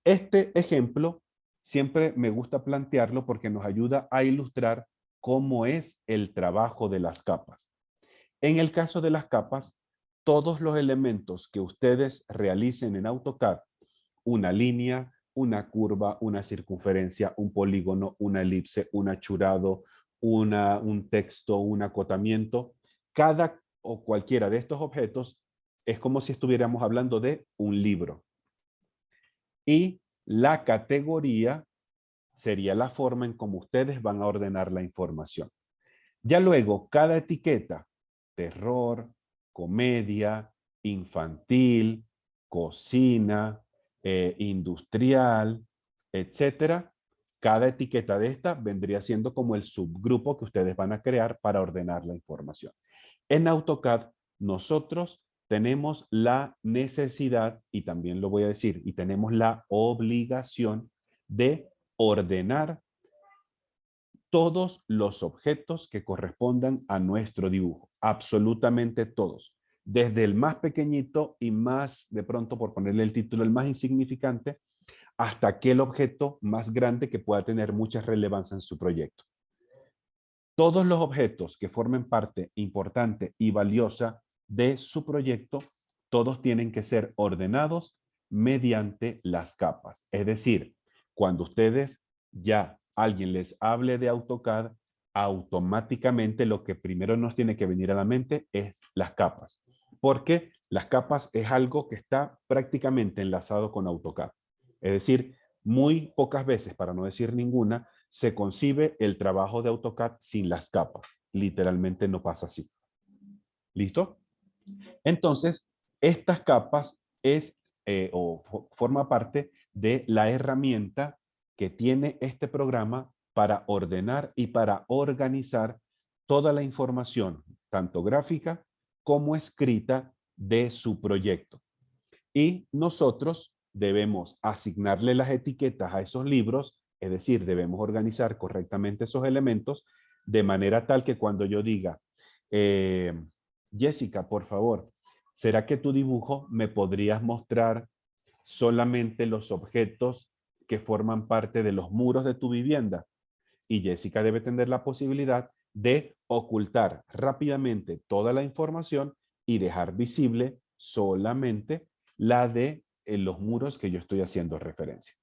Este ejemplo siempre me gusta plantearlo porque nos ayuda a ilustrar cómo es el trabajo de las capas. En el caso de las capas, todos los elementos que ustedes realicen en AutoCAD, una línea, una curva, una circunferencia, un polígono, una elipse, un achurado, un texto, un acotamiento, cada o cualquiera de estos objetos es como si estuviéramos hablando de un libro. Y la categoría sería la forma en cómo ustedes van a ordenar la información. Ya luego, cada etiqueta, terror, comedia, infantil, cocina, industrial, etcétera, cada etiqueta de esta vendría siendo como el subgrupo que ustedes van a crear para ordenar la información. En AutoCAD, nosotros tenemos la necesidad, y también lo voy a decir, y tenemos la obligación de ordenar todos los objetos que correspondan a nuestro dibujo, absolutamente todos, desde el más pequeñito y más, de pronto por ponerle el título, el más insignificante, hasta aquel objeto más grande que pueda tener mucha relevancia en su proyecto. Todos los objetos que formen parte importante y valiosa de su proyecto, todos tienen que ser ordenados mediante las capas. Es decir, cuando ustedes ya alguien les hable de AutoCAD, automáticamente lo que primero nos tiene que venir a la mente es las capas. Porque las capas es algo que está prácticamente enlazado con AutoCAD. Es decir, muy pocas veces, para no decir ninguna, se concibe el trabajo de AutoCAD sin las capas. Literalmente no pasa así. ¿Listo? Entonces, estas capas forma parte de la herramienta que tiene este programa para ordenar y para organizar toda la información, tanto gráfica como escrita, de su proyecto. Y nosotros debemos asignarle las etiquetas a esos libros, es decir, debemos organizar correctamente esos elementos de manera tal que cuando yo diga, Jessica, por favor, ¿será que tu dibujo me podrías mostrar solamente los objetos que forman parte de los muros de tu vivienda? Y Jessica debe tener la posibilidad de ocultar rápidamente toda la información y dejar visible solamente la de los muros que yo estoy haciendo referencia.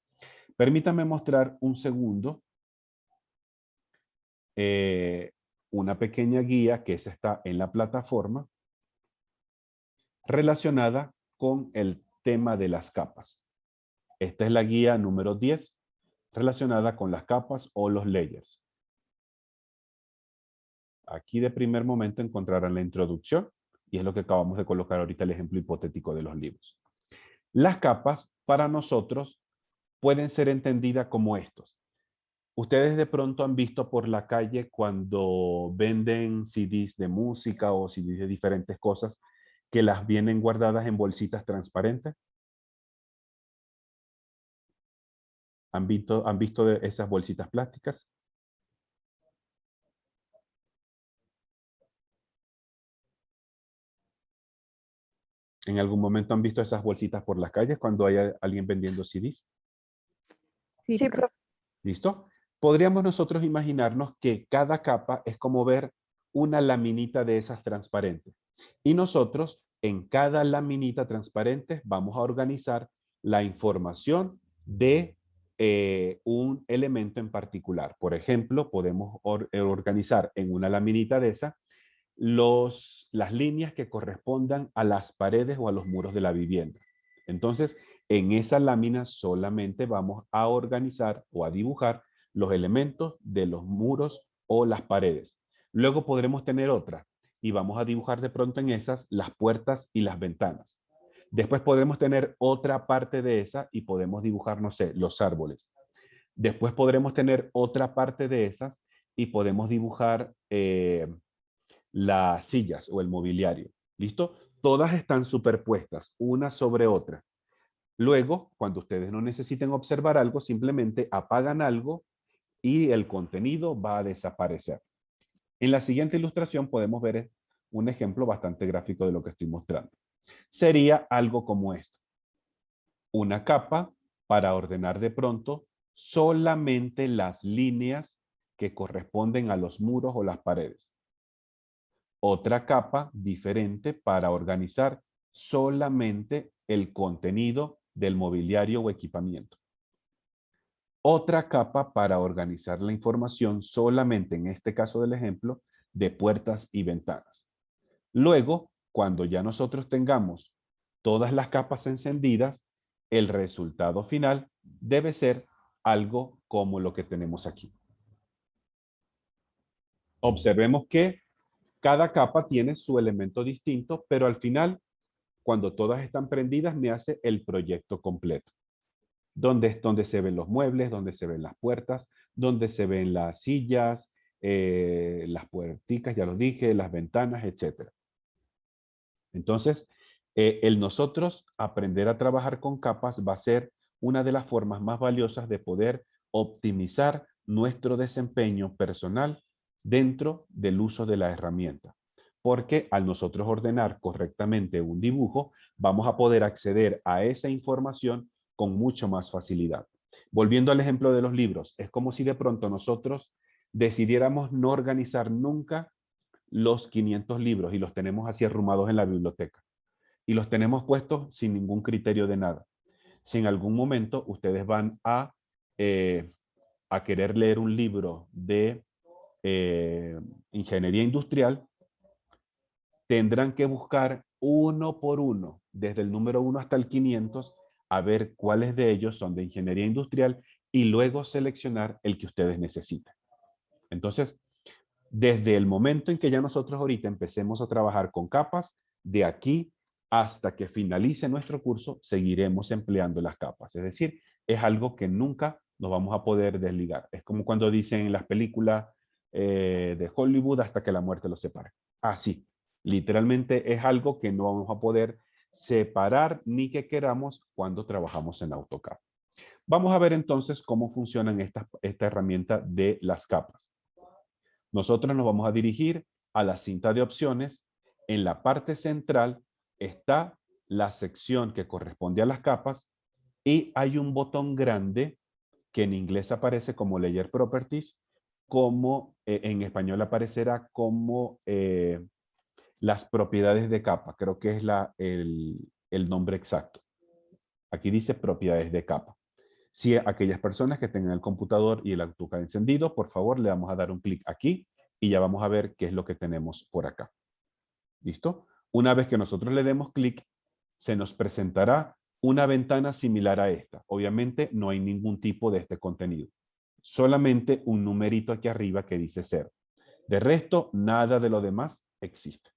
Permítame mostrar un segundo una pequeña guía que está en la plataforma relacionada con el tema de las capas. Esta es la guía número 10 relacionada con las capas o los layers. Aquí de primer momento encontrarán la introducción y es lo que acabamos de colocar ahorita el ejemplo hipotético de los libros. Las capas para nosotros pueden ser entendidas como estos. Ustedes de pronto han visto por la calle cuando venden CDs de música o CDs de diferentes cosas que las vienen guardadas en bolsitas transparentes. ¿Han visto de esas bolsitas plásticas? ¿En algún momento han visto esas bolsitas por las calles cuando hay alguien vendiendo CDs? Sí, Sí, profe. profe. ¿Listo? Podríamos nosotros imaginarnos que cada capa es como ver una laminita de esas transparentes. Y nosotros en cada laminita transparente vamos a organizar la información de un elemento en particular. Por ejemplo, podemos organizar en una laminita de esa las líneas que correspondan a las paredes o a los muros de la vivienda. Entonces, en esa lámina solamente vamos a organizar o a dibujar los elementos de los muros o las paredes. Luego podremos tener otra y vamos a dibujar de pronto en esas las puertas y las ventanas. Después podremos tener otra parte de esa y podemos dibujar, no sé, los árboles. Después podremos tener otra parte de esas y podemos dibujar las sillas o el mobiliario. ¿Listo? Todas están superpuestas una sobre otra. Luego, cuando ustedes no necesiten observar algo, simplemente apagan algo y el contenido va a desaparecer. En la siguiente ilustración podemos ver un ejemplo bastante gráfico de lo que estoy mostrando. Sería algo como esto. Una capa para ordenar de pronto solamente las líneas que corresponden a los muros o las paredes. Otra capa diferente para organizar solamente el contenido del mobiliario o equipamiento. Otra capa para organizar la información solamente, en este caso del ejemplo, de puertas y ventanas. Luego, cuando ya nosotros tengamos todas las capas encendidas, el resultado final debe ser algo como lo que tenemos aquí. Observemos que cada capa tiene su elemento distinto, pero al final, cuando todas están prendidas, me hace el proyecto completo. Donde se ven los muebles, donde se ven las puertas, donde se ven las sillas, las puerticas, ya lo dije, las ventanas, etc. Entonces, el nosotros aprender a trabajar con capas va a ser una de las formas más valiosas de poder optimizar nuestro desempeño personal dentro del uso de la herramienta. Porque al nosotros ordenar correctamente un dibujo, vamos a poder acceder a esa información con mucho más facilidad. Volviendo al ejemplo de los libros, es como si de pronto nosotros decidiéramos no organizar nunca los 500 libros y los tenemos así arrumados en la biblioteca. Y los tenemos puestos sin ningún criterio de nada. Si en algún momento ustedes van a querer leer un libro de ingeniería industrial, tendrán que buscar uno por uno, desde el número 1 hasta el 500, a ver cuáles de ellos son de ingeniería industrial y luego seleccionar el que ustedes necesiten. Entonces, desde el momento en que ya nosotros ahorita empecemos a trabajar con capas, de aquí hasta que finalice nuestro curso, seguiremos empleando las capas. Es decir, es algo que nunca nos vamos a poder desligar. Es como cuando dicen en las películas, de Hollywood hasta que la muerte los separe. Así, literalmente es algo que no vamos a poder separar ni que queramos cuando trabajamos en AutoCAD. Vamos a ver entonces cómo funcionan esta herramienta de las capas. Nosotros nos vamos a dirigir a la cinta de opciones. En la parte central está la sección que corresponde a las capas y hay un botón grande que en inglés aparece como Layer Properties, como en español aparecerá como las propiedades de capa. Creo que es el nombre exacto. Aquí dice propiedades de capa. Si aquellas personas que tengan el computador y el AutoCAD encendido, por favor, le vamos a dar un clic aquí y ya vamos a ver qué es lo que tenemos por acá. ¿Listo? Una vez que nosotros le demos clic, se nos presentará una ventana similar a esta. Obviamente no hay ningún tipo de este contenido. Solamente un numerito aquí arriba que dice 0. De resto, nada de lo demás existe.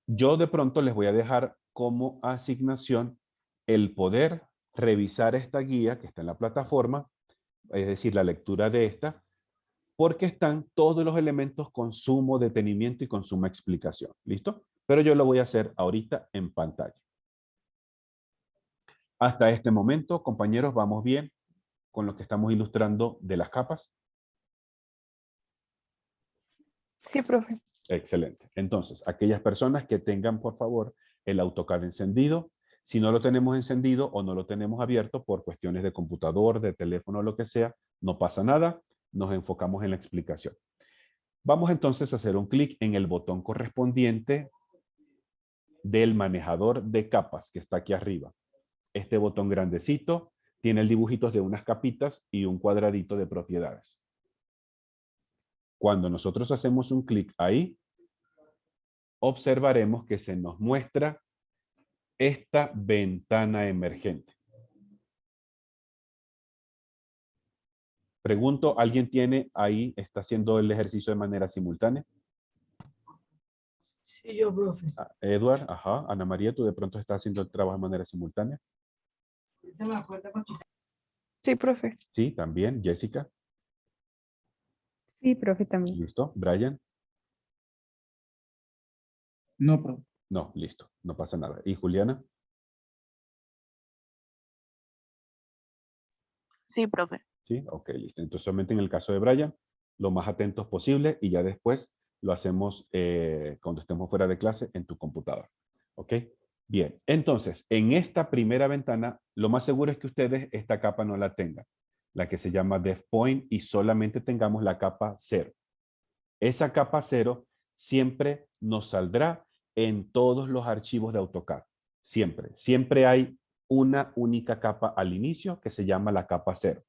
Yo de pronto les voy a dejar como asignación el poder revisar esta guía que está en la plataforma, es decir, la lectura de esta, porque están todos los elementos con sumo detenimiento y con suma explicación. ¿Listo? Pero yo lo voy a hacer ahorita en pantalla. Hasta este momento, compañeros, ¿vamos bien con lo que estamos ilustrando de las capas? Sí, profe. Excelente. Entonces, aquellas personas que tengan, por favor, el AutoCAD encendido, si no lo tenemos encendido o no lo tenemos abierto por cuestiones de computador, de teléfono, lo que sea, no pasa nada, nos enfocamos en la explicación. Vamos entonces a hacer un clic en el botón correspondiente del manejador de capas que está aquí arriba. Este botón grandecito tiene el dibujito de unas capitas y un cuadradito de propiedades. Cuando nosotros hacemos un clic ahí, observaremos que se nos muestra esta ventana emergente. Pregunto, ¿alguien tiene ahí, está haciendo el ejercicio de manera simultánea? Sí, yo, profe. Edward, ajá. Ana María, ¿tú de pronto estás haciendo el trabajo de manera simultánea? Sí, profe. Sí, también. Jessica, Sí, profe, también. ¿listo? Brian, No, profe. no, listo, no pasa nada. ¿Y Juliana? Sí, profe. Sí, ok, listo. Entonces solamente en el caso de Brian, lo más atentos posible y ya después lo hacemos cuando estemos fuera de clase en tu computadora. ¿Ok? Bien, entonces en esta primera ventana, lo más seguro es que ustedes esta capa no la tengan, la que se llama Def Point y solamente tengamos la capa 0. Esa capa 0 siempre nos saldrá en todos los archivos de AutoCAD. Siempre. Siempre hay una única capa al inicio que se llama la capa 0.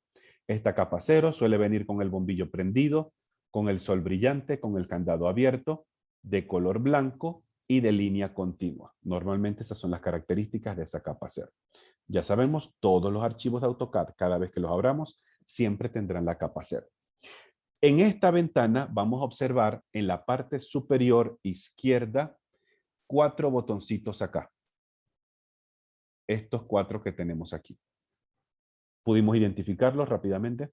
Esta capa 0 suele venir con el bombillo prendido, con el sol brillante, con el candado abierto, de color blanco y de línea continua. Normalmente esas son las características de esa capa 0. Ya sabemos, todos los archivos de AutoCAD, cada vez que los abramos, siempre tendrán la capa 0. En esta ventana vamos a observar en la parte superior izquierda 4 botoncitos acá. Estos 4 que tenemos aquí. ¿Pudimos identificarlos rápidamente?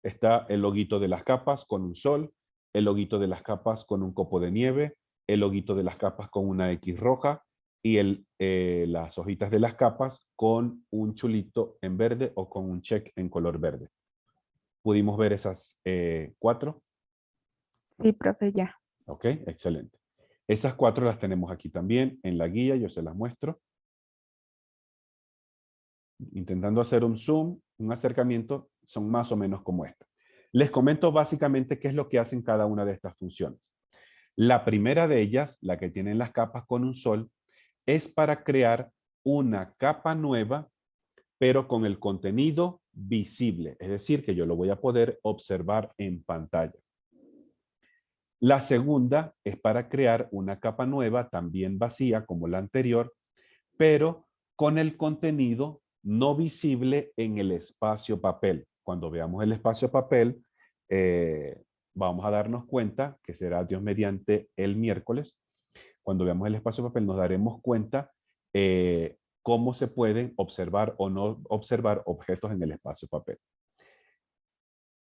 Está el loguito de las capas con un sol, el loguito de las capas con un copo de nieve, el loguito de las capas con una X roja y las hojitas de las capas con un chulito en verde o con un check en color verde. ¿Pudimos ver esas 4? Sí, profe, ya. Ok, excelente. Esas 4 las tenemos aquí también en la guía, yo se las muestro. Intentando hacer un zoom, un acercamiento, son más o menos como esta. Les comento básicamente qué es lo que hacen cada una de estas funciones. La primera de ellas, la que tienen las capas con un sol, es para crear una capa nueva, pero con el contenido visible. Es decir, que yo lo voy a poder observar en pantalla. La segunda es para crear una capa nueva, también vacía como la anterior, pero con el contenido no visible en el espacio papel. Cuando veamos el espacio papel, vamos a darnos cuenta, que será Dios mediante el miércoles, cuando veamos el espacio papel nos daremos cuenta cómo se pueden observar o no observar objetos en el espacio-papel.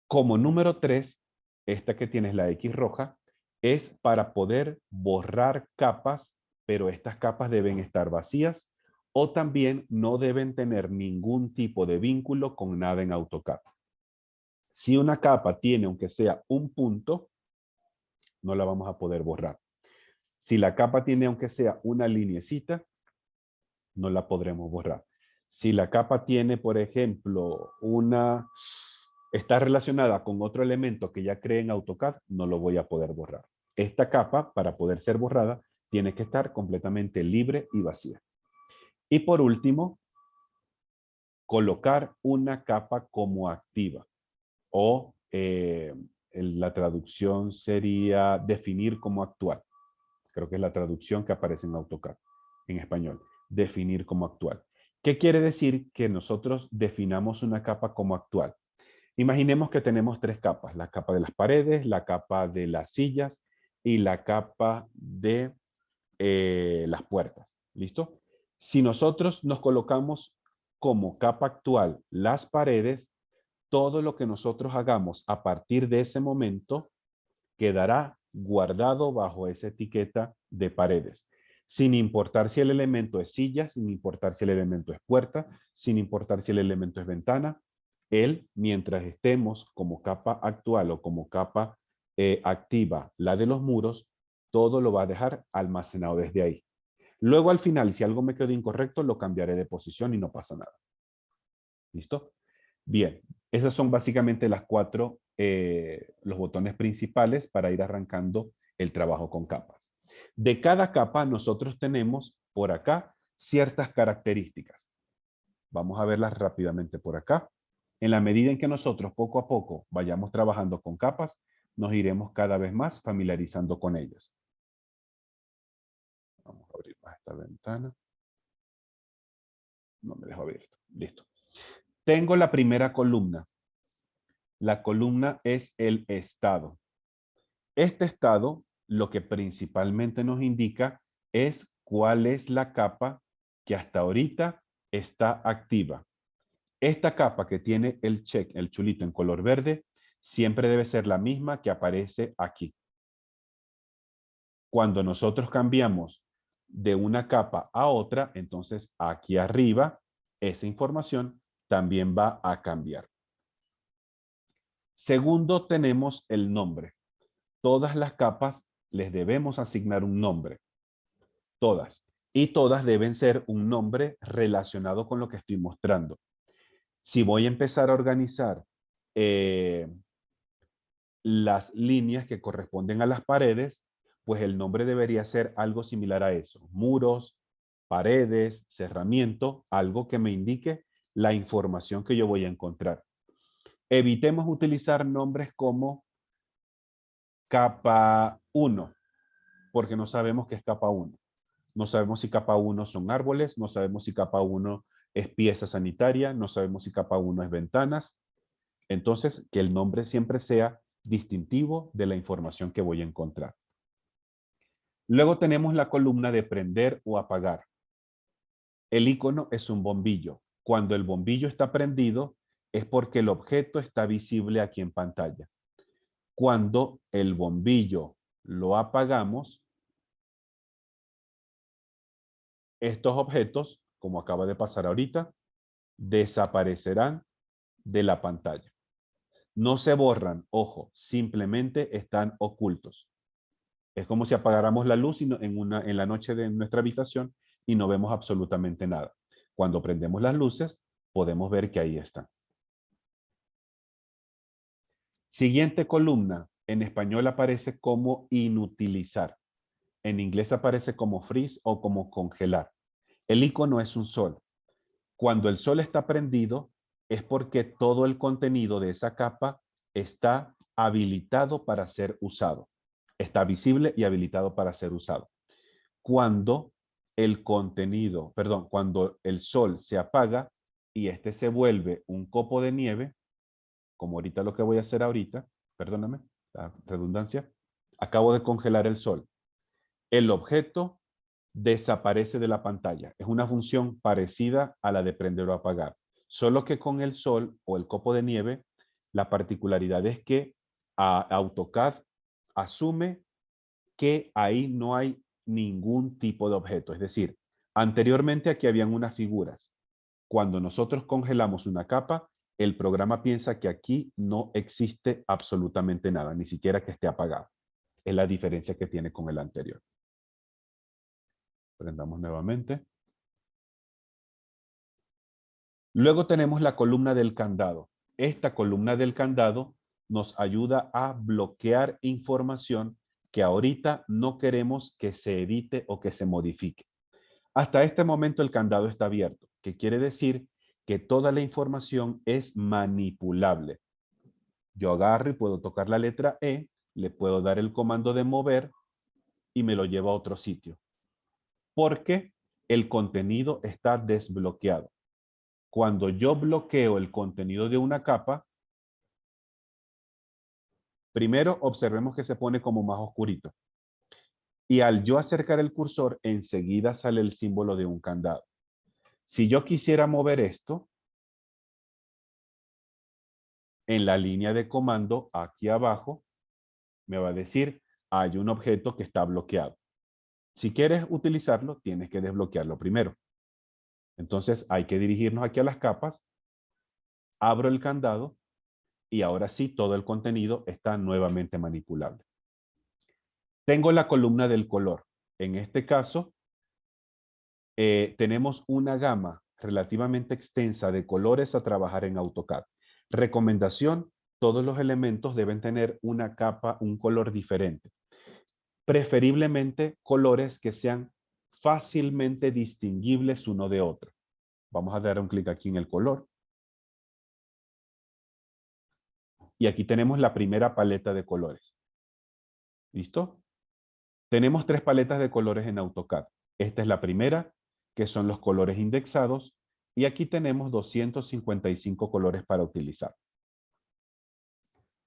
Como número 3, esta que tienes la X roja, es para poder borrar capas, pero estas capas deben estar vacías o también no deben tener ningún tipo de vínculo con nada en AutoCAD. Si una capa tiene, aunque sea un punto, no la vamos a poder borrar. Si la capa tiene, aunque sea una lineecita, no la podremos borrar. Si la capa tiene, por ejemplo, está relacionada con otro elemento que ya creé en AutoCAD, no lo voy a poder borrar. Esta capa, para poder ser borrada, tiene que estar completamente libre y vacía. Y por último, colocar una capa como activa. O la traducción sería definir como actual. Creo que es la traducción que aparece en AutoCAD en español. Definir como actual. ¿Qué quiere decir que nosotros definamos una capa como actual? Imaginemos que tenemos 3 capas. La capa de las paredes, la capa de las sillas y la capa de las puertas. ¿Listo? Si nosotros nos colocamos como capa actual las paredes, todo lo que nosotros hagamos a partir de ese momento quedará guardado bajo esa etiqueta de paredes, sin importar si el elemento es silla, sin importar si el elemento es puerta, sin importar si el elemento es ventana. Él, mientras estemos como capa actual o como capa activa, la de los muros, todo lo va a dejar almacenado desde ahí. Luego al final, si algo me quedó incorrecto, lo cambiaré de posición y no pasa nada. ¿Listo? Bien, esas son básicamente las 4, los botones principales para ir arrancando el trabajo con capas. De cada capa nosotros tenemos por acá ciertas características. Vamos a verlas rápidamente por acá. En la medida en que nosotros poco a poco vayamos trabajando con capas, nos iremos cada vez más familiarizando con ellas. Vamos a abrir más esta ventana. No me dejo abierto. Listo. Tengo la primera columna. La columna es el estado. Este estado lo que principalmente nos indica es cuál es la capa que hasta ahorita está activa. Esta capa que tiene el check, el chulito en color verde, siempre debe ser la misma que aparece aquí. Cuando nosotros cambiamos de una capa a otra, entonces aquí arriba, esa información también va a cambiar. Segundo, tenemos el nombre. Todas las capas les debemos asignar un nombre. Todas. Y todas deben ser un nombre relacionado con lo que estoy mostrando. Si voy a empezar a organizar las líneas que corresponden a las paredes, pues el nombre debería ser algo similar a eso. Muros, paredes, cerramiento, algo que me indique la información que yo voy a encontrar. Evitemos utilizar nombres como capa 1, porque no sabemos qué es capa 1. No sabemos si capa 1 son árboles, no sabemos si capa 1 es pieza sanitaria, no sabemos si capa 1 es ventanas. Entonces, que el nombre siempre sea distintivo de la información que voy a encontrar. Luego tenemos la columna de prender o apagar. El icono es un bombillo. Cuando el bombillo está prendido, es porque el objeto está visible aquí en pantalla. Cuando el bombillo lo apagamos, estos objetos, como acaba de pasar ahorita, desaparecerán de la pantalla. No se borran, ojo, simplemente están ocultos. Es como si apagáramos la luz en la noche de nuestra habitación y no vemos absolutamente nada. Cuando prendemos las luces, podemos ver que ahí están. Siguiente columna, en español aparece como inutilizar. En inglés aparece como freeze o como congelar. El icono es un sol. Cuando el sol está prendido, es porque todo el contenido de esa capa está habilitado para ser usado. Está visible y habilitado para ser usado. Cuando cuando el sol se apaga y este se vuelve un copo de nieve, como ahorita lo que voy a hacer ahorita, perdóname, la redundancia, acabo de congelar el sol. El objeto desaparece de la pantalla. Es una función parecida a la de prender o apagar. Solo que con el sol o el copo de nieve, la particularidad es que AutoCAD asume que ahí no hay ningún tipo de objeto. Es decir, anteriormente aquí habían unas figuras. Cuando nosotros congelamos una capa, el programa piensa que aquí no existe absolutamente nada, ni siquiera que esté apagado. Es la diferencia que tiene con el anterior. Prendamos nuevamente. Luego tenemos la columna del candado. Esta columna del candado nos ayuda a bloquear información que ahorita no queremos que se edite o que se modifique. Hasta este momento el candado está abierto, que quiere decir que toda la información es manipulable. Yo agarro y puedo tocar la letra E, le puedo dar el comando de mover y me lo lleva a otro sitio. Porque el contenido está desbloqueado. Cuando yo bloqueo el contenido de una capa, primero observemos que se pone como más oscurito. Y al yo acercar el cursor, enseguida sale el símbolo de un candado. Si yo quisiera mover esto, en la línea de comando, aquí abajo, me va a decir, hay un objeto que está bloqueado. Si quieres utilizarlo, tienes que desbloquearlo primero. Entonces hay que dirigirnos aquí a las capas, abro el candado y ahora sí todo el contenido está nuevamente manipulable. Tengo la columna del color. En este caso, tenemos una gama relativamente extensa de colores a trabajar en AutoCAD. Recomendación, todos los elementos deben tener una capa, un color diferente. Preferiblemente colores que sean fácilmente distinguibles uno de otro. Vamos a dar un clic aquí en el color. Y aquí tenemos la primera paleta de colores. ¿Listo? Tenemos 3 paletas de colores en AutoCAD. Esta es la primera, que son los colores indexados. Y aquí tenemos 255 colores para utilizar.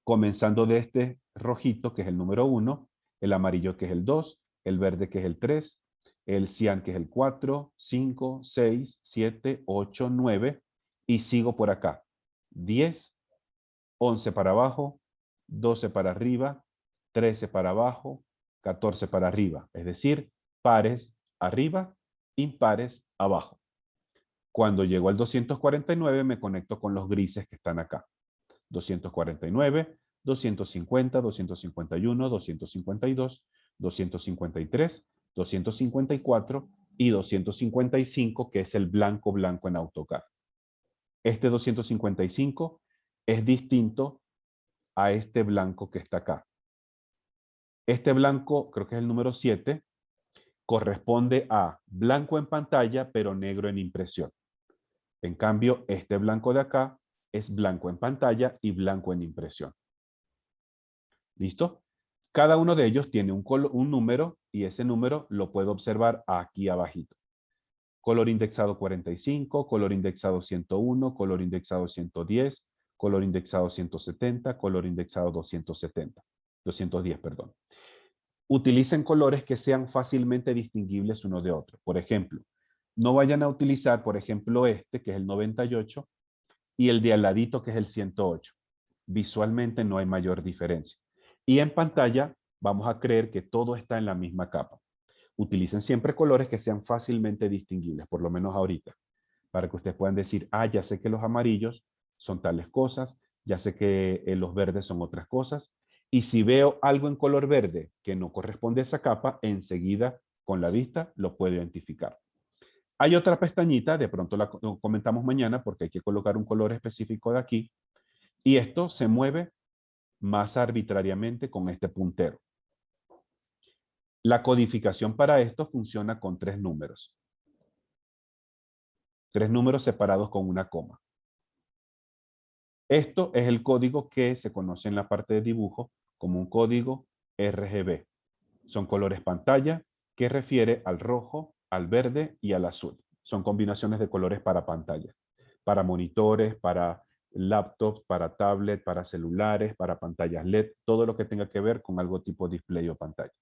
Comenzando de este rojito, que es el número 1, el amarillo, que es el 2, el verde, que es el 3, el cian, que es el 4, 5, 6, 7, 8, 9, y sigo por acá. 10, 11 para abajo, 12 para arriba, 13 para abajo, 14 para arriba. Es decir, pares arriba, impares abajo. Cuando llego al 249 me conecto con los grises que están acá. 249, 250, 251, 252, 253, 254 y 255, que es el blanco blanco en AutoCAD. Este 255 es distinto a este blanco que está acá. Este blanco, creo que es el número 7, corresponde a blanco en pantalla, pero negro en impresión. En cambio, este blanco de acá es blanco en pantalla y blanco en impresión. ¿Listo? Cada uno de ellos tiene un número y ese número lo puedo observar aquí abajito. Color indexado 45, color indexado 101, color indexado 110, color indexado 170, color indexado 210, perdón. Utilicen colores que sean fácilmente distinguibles uno de otro. Por ejemplo, no vayan a utilizar, por ejemplo, este, que es el 98, y el de al ladito, que es el 108. Visualmente no hay mayor diferencia. Y en pantalla vamos a creer que todo está en la misma capa. Utilicen siempre colores que sean fácilmente distinguibles, por lo menos ahorita, para que ustedes puedan decir, ya sé que los amarillos son tales cosas, ya sé que los verdes son otras cosas, y si veo algo en color verde que no corresponde a esa capa, enseguida con la vista lo puedo identificar. Hay otra pestañita, de pronto la comentamos mañana porque hay que colocar un color específico de aquí, y esto se mueve más arbitrariamente con este puntero. La codificación para esto funciona con 3 números. 3 números separados con una coma. Esto es el código que se conoce en la parte de dibujo como un código RGB. Son colores pantalla que refiere al rojo, al verde y al azul. Son combinaciones de colores para pantalla. Para monitores, para laptops, para tablet, para celulares, para pantallas LED, todo lo que tenga que ver con algo tipo display o pantalla.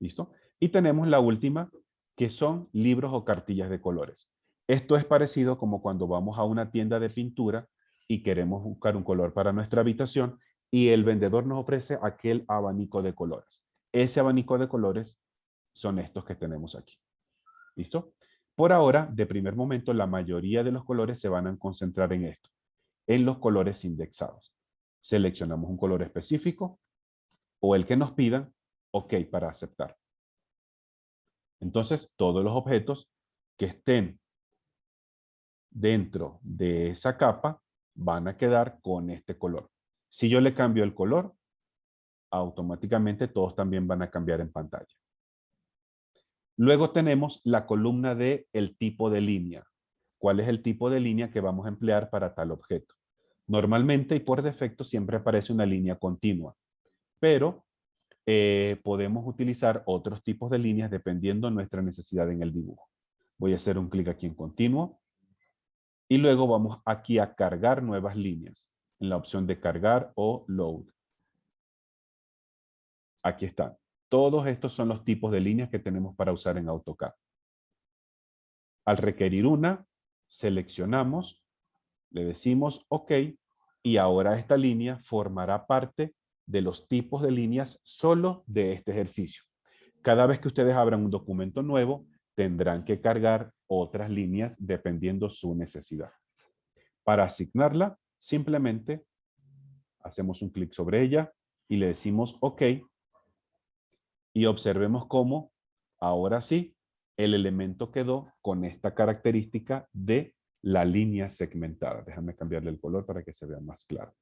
¿Listo? Y tenemos la última, que son libros o cartillas de colores. Esto es parecido como cuando vamos a una tienda de pintura y queremos buscar un color para nuestra habitación y el vendedor nos ofrece aquel abanico de colores. Ese abanico de colores son estos que tenemos aquí. ¿Listo? Por ahora, de primer momento, la mayoría de los colores se van a concentrar en esto, en los colores indexados. Seleccionamos un color específico o el que nos pidan, OK para aceptar. Entonces, todos los objetos que estén dentro de esa capa van a quedar con este color. Si yo le cambio el color, automáticamente todos también van a cambiar en pantalla. Luego tenemos la columna de el tipo de línea. ¿Cuál es el tipo de línea que vamos a emplear para tal objeto? Normalmente y por defecto siempre aparece una línea continua, pero podemos utilizar otros tipos de líneas dependiendo de nuestra necesidad en el dibujo. Voy a hacer un clic aquí en continuo y luego vamos aquí a cargar nuevas líneas en la opción de cargar o load. Aquí están. Todos estos son los tipos de líneas que tenemos para usar en AutoCAD. Al requerir una, seleccionamos, le decimos OK y ahora esta línea formará parte de los tipos de líneas solo de este ejercicio. Cada vez que ustedes abran un documento nuevo, tendrán que cargar otras líneas dependiendo su necesidad. Para asignarla, simplemente hacemos un clic sobre ella y le decimos OK. Y observemos cómo, ahora sí, el elemento quedó con esta característica de la línea segmentada. Déjame cambiarle el color para que se vea más claro.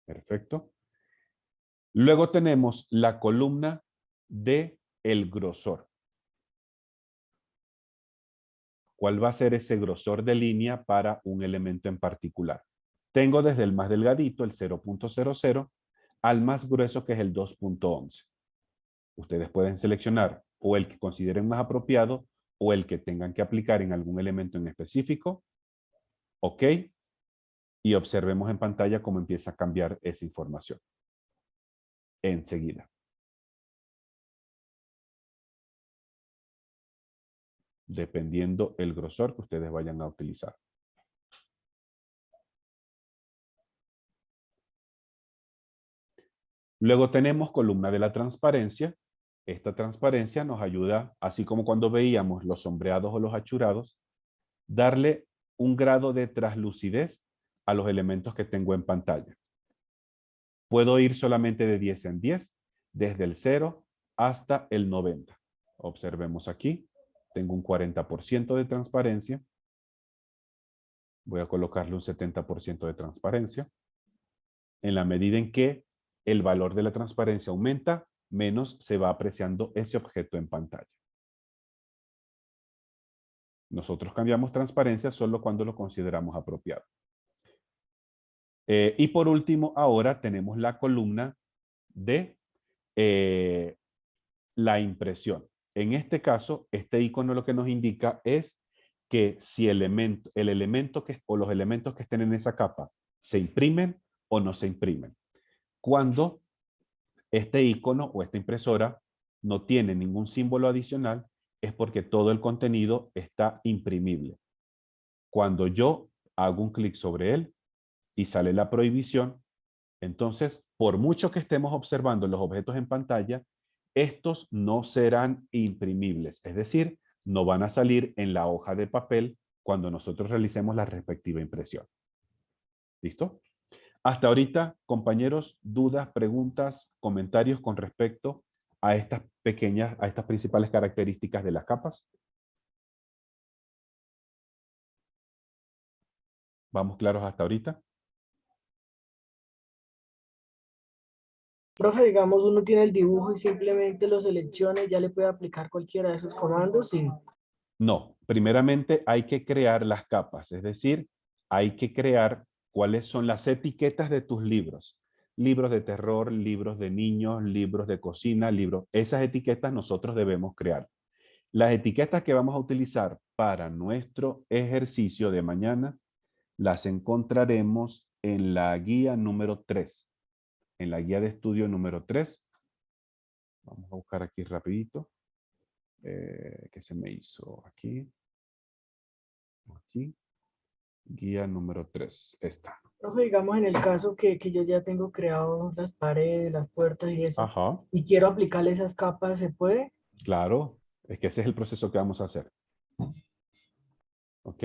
Perfecto. Luego tenemos la columna de el grosor. ¿Cuál va a ser ese grosor de línea para un elemento en particular? Tengo desde el más delgadito, el 0.00, al más grueso que es el 2.11. Ustedes pueden seleccionar o el que consideren más apropiado o el que tengan que aplicar en algún elemento en específico. OK. Y observemos en pantalla cómo empieza a cambiar esa información. Enseguida. Dependiendo el grosor que ustedes vayan a utilizar. Luego tenemos columna de la transparencia. Esta transparencia nos ayuda, así como cuando veíamos los sombreados o los achurados, darle un grado de translucidez a los elementos que tengo en pantalla. Puedo ir solamente de 10 en 10, desde el 0 hasta el 90. Observemos aquí, tengo un 40% de transparencia. Voy a colocarle un 70% de transparencia. En la medida en que el valor de la transparencia aumenta, menos se va apreciando ese objeto en pantalla. Nosotros cambiamos transparencia solo cuando lo consideramos apropiado. Y por último, ahora tenemos la columna de la impresión. En este caso, este icono lo que nos indica es que si el elemento o los elementos que estén en esa capa se imprimen o no se imprimen. Cuando este icono o esta impresora no tiene ningún símbolo adicional, es porque todo el contenido está imprimible. Cuando yo hago un clic sobre él y sale la prohibición, entonces, por mucho que estemos observando los objetos en pantalla, estos no serán imprimibles, es decir, no van a salir en la hoja de papel cuando nosotros realicemos la respectiva impresión. ¿Listo? Hasta ahorita, compañeros, dudas, preguntas, comentarios con respecto a estas principales características de las capas. ¿Vamos claros hasta ahorita? Profe, digamos, uno tiene el dibujo y simplemente lo selecciona y ya le puede aplicar cualquiera de esos comandos. Sí. No, primeramente hay que crear las capas, es decir, hay que crear cuáles son las etiquetas de tus libros. Libros de terror, libros de niños, libros de cocina, libros. Esas etiquetas nosotros debemos crear. Las etiquetas que vamos a utilizar para nuestro ejercicio de mañana las encontraremos en la guía número 3. En la guía de estudio número 3 Vamos a buscar aquí rapidito. ¿Qué se me hizo? Aquí. Aquí. Guía número 3. Esta. Profe, digamos en el caso que yo ya tengo creado las paredes, las puertas y eso, Ajá. y quiero aplicarle esas capas, ¿se puede? Claro. Es que ese es el proceso que vamos a hacer. ¿Ok?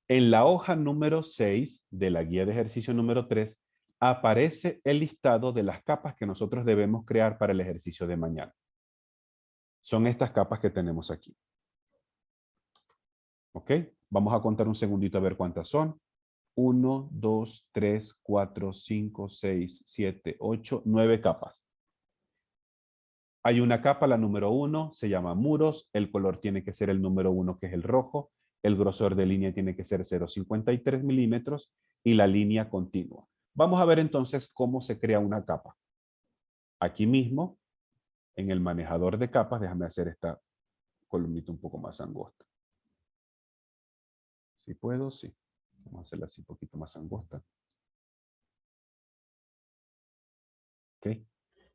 En la hoja número 6 de la guía de ejercicio número 3 aparece el listado de las capas que nosotros debemos crear para el ejercicio de mañana. Son estas capas que tenemos aquí. ¿Ok? Vamos a contar un segundito a ver cuántas son. 1, 2, 3, 4, 5, 6, 7, 8, 9 capas. Hay una capa, la número 1, se llama muros. El color tiene que ser el número 1, que es el rojo. El grosor de línea tiene que ser 0,53 milímetros y la línea continua. Vamos a ver entonces cómo se crea una capa. Aquí mismo, en el manejador de capas, déjame hacer esta columnita un poco más angosta. Si puedo, sí. Vamos a hacerla así un poquito más angosta. ¿Ok?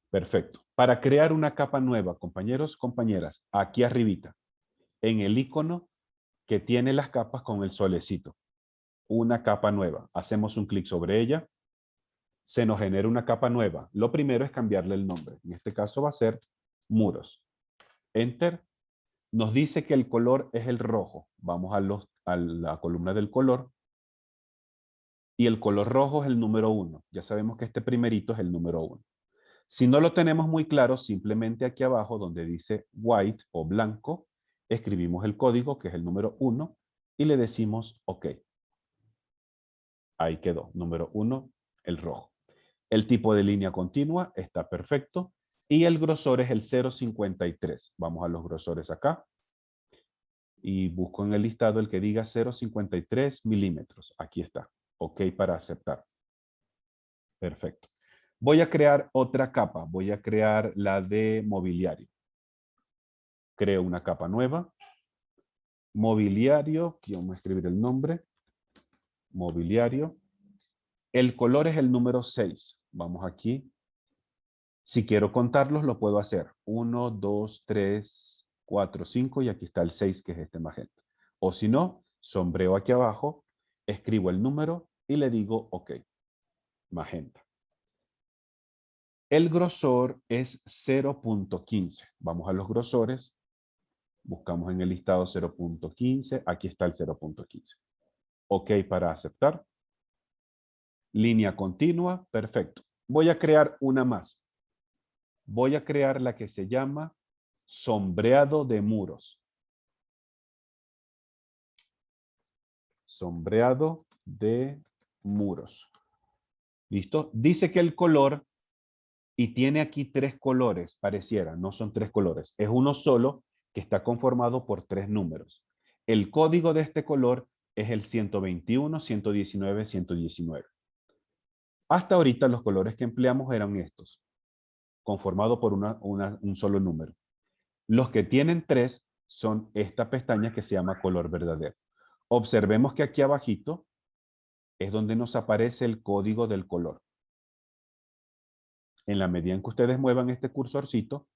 Perfecto. Para crear una capa nueva, compañeros, compañeras, aquí arribita, en el icono que tiene las capas con el solecito. Una capa nueva. Hacemos un clic sobre ella. Se nos genera una capa nueva. Lo primero es cambiarle el nombre. En este caso va a ser muros. Enter. Nos dice que el color es el rojo. Vamos a la columna del color. Y el color rojo es el número 1. Ya sabemos que este primerito es el número 1. Si no lo tenemos muy claro, simplemente aquí abajo donde dice white o blanco, escribimos el código que es el número 1 y le decimos OK. Ahí quedó, número 1, el rojo. El tipo de línea continua está perfecto y el grosor es el 0,53. Vamos a los grosores acá y busco en el listado el que diga 0,53 milímetros. Aquí está. OK para aceptar. Perfecto. Voy a crear otra capa. Voy a crear la de mobiliario. Creo una capa nueva. Mobiliario. Aquí vamos a escribir el nombre. Mobiliario. El color es el número 6. Vamos aquí. Si quiero contarlos, lo puedo hacer. 1, 2, 3, 4, 5 y aquí está el 6, que es este magenta. O si no, sombreo aquí abajo, escribo el número y le digo OK. Magenta. El grosor es 0.15. Vamos a los grosores. Buscamos en el listado 0.15. Aquí está el 0.15. OK para aceptar. Línea continua. Perfecto. Voy a crear una más. Voy a crear la que se llama sombreado de muros. Sombreado de muros. ¿Listo? Dice que el color, y tiene aquí 3 colores, pareciera, no son 3 colores, es uno solo que está conformado por 3 números. El código de este color es el 121, 119, 119. Hasta ahorita los colores que empleamos eran estos, conformado por un solo número. Los que tienen 3 son esta pestaña que se llama color verdadero. Observemos que aquí abajito es donde nos aparece el código del color. En la medida en que ustedes muevan este cursorcito,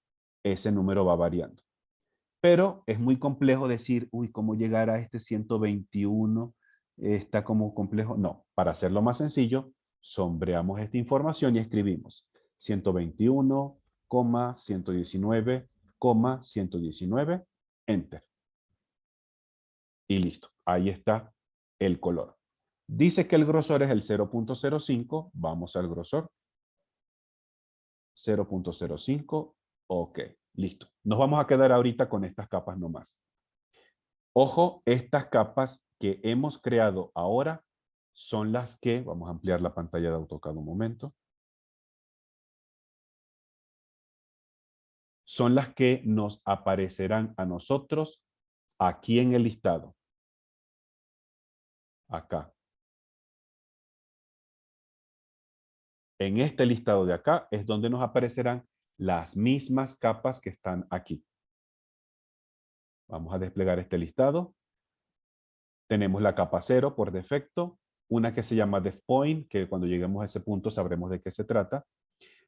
ese número va variando. Pero es muy complejo decir, uy, ¿cómo llegar a este 121? Está como complejo. No, para hacerlo más sencillo, sombreamos esta información y escribimos 121, 119, 119, Enter. Y listo, ahí está el color. Dice que el grosor es el 0.05, vamos al grosor. 0.05, ok, listo. Nos vamos a quedar ahorita con estas capas nomás. Ojo, estas capas que hemos creado ahora son las que, vamos a ampliar la pantalla de AutoCAD un momento. Son las que nos aparecerán a nosotros aquí en el listado. Acá. En este listado de acá es donde nos aparecerán las mismas capas que están aquí. Vamos a desplegar este listado. Tenemos la capa 0 por defecto, una que se llama Def Point, que cuando lleguemos a ese punto sabremos de qué se trata.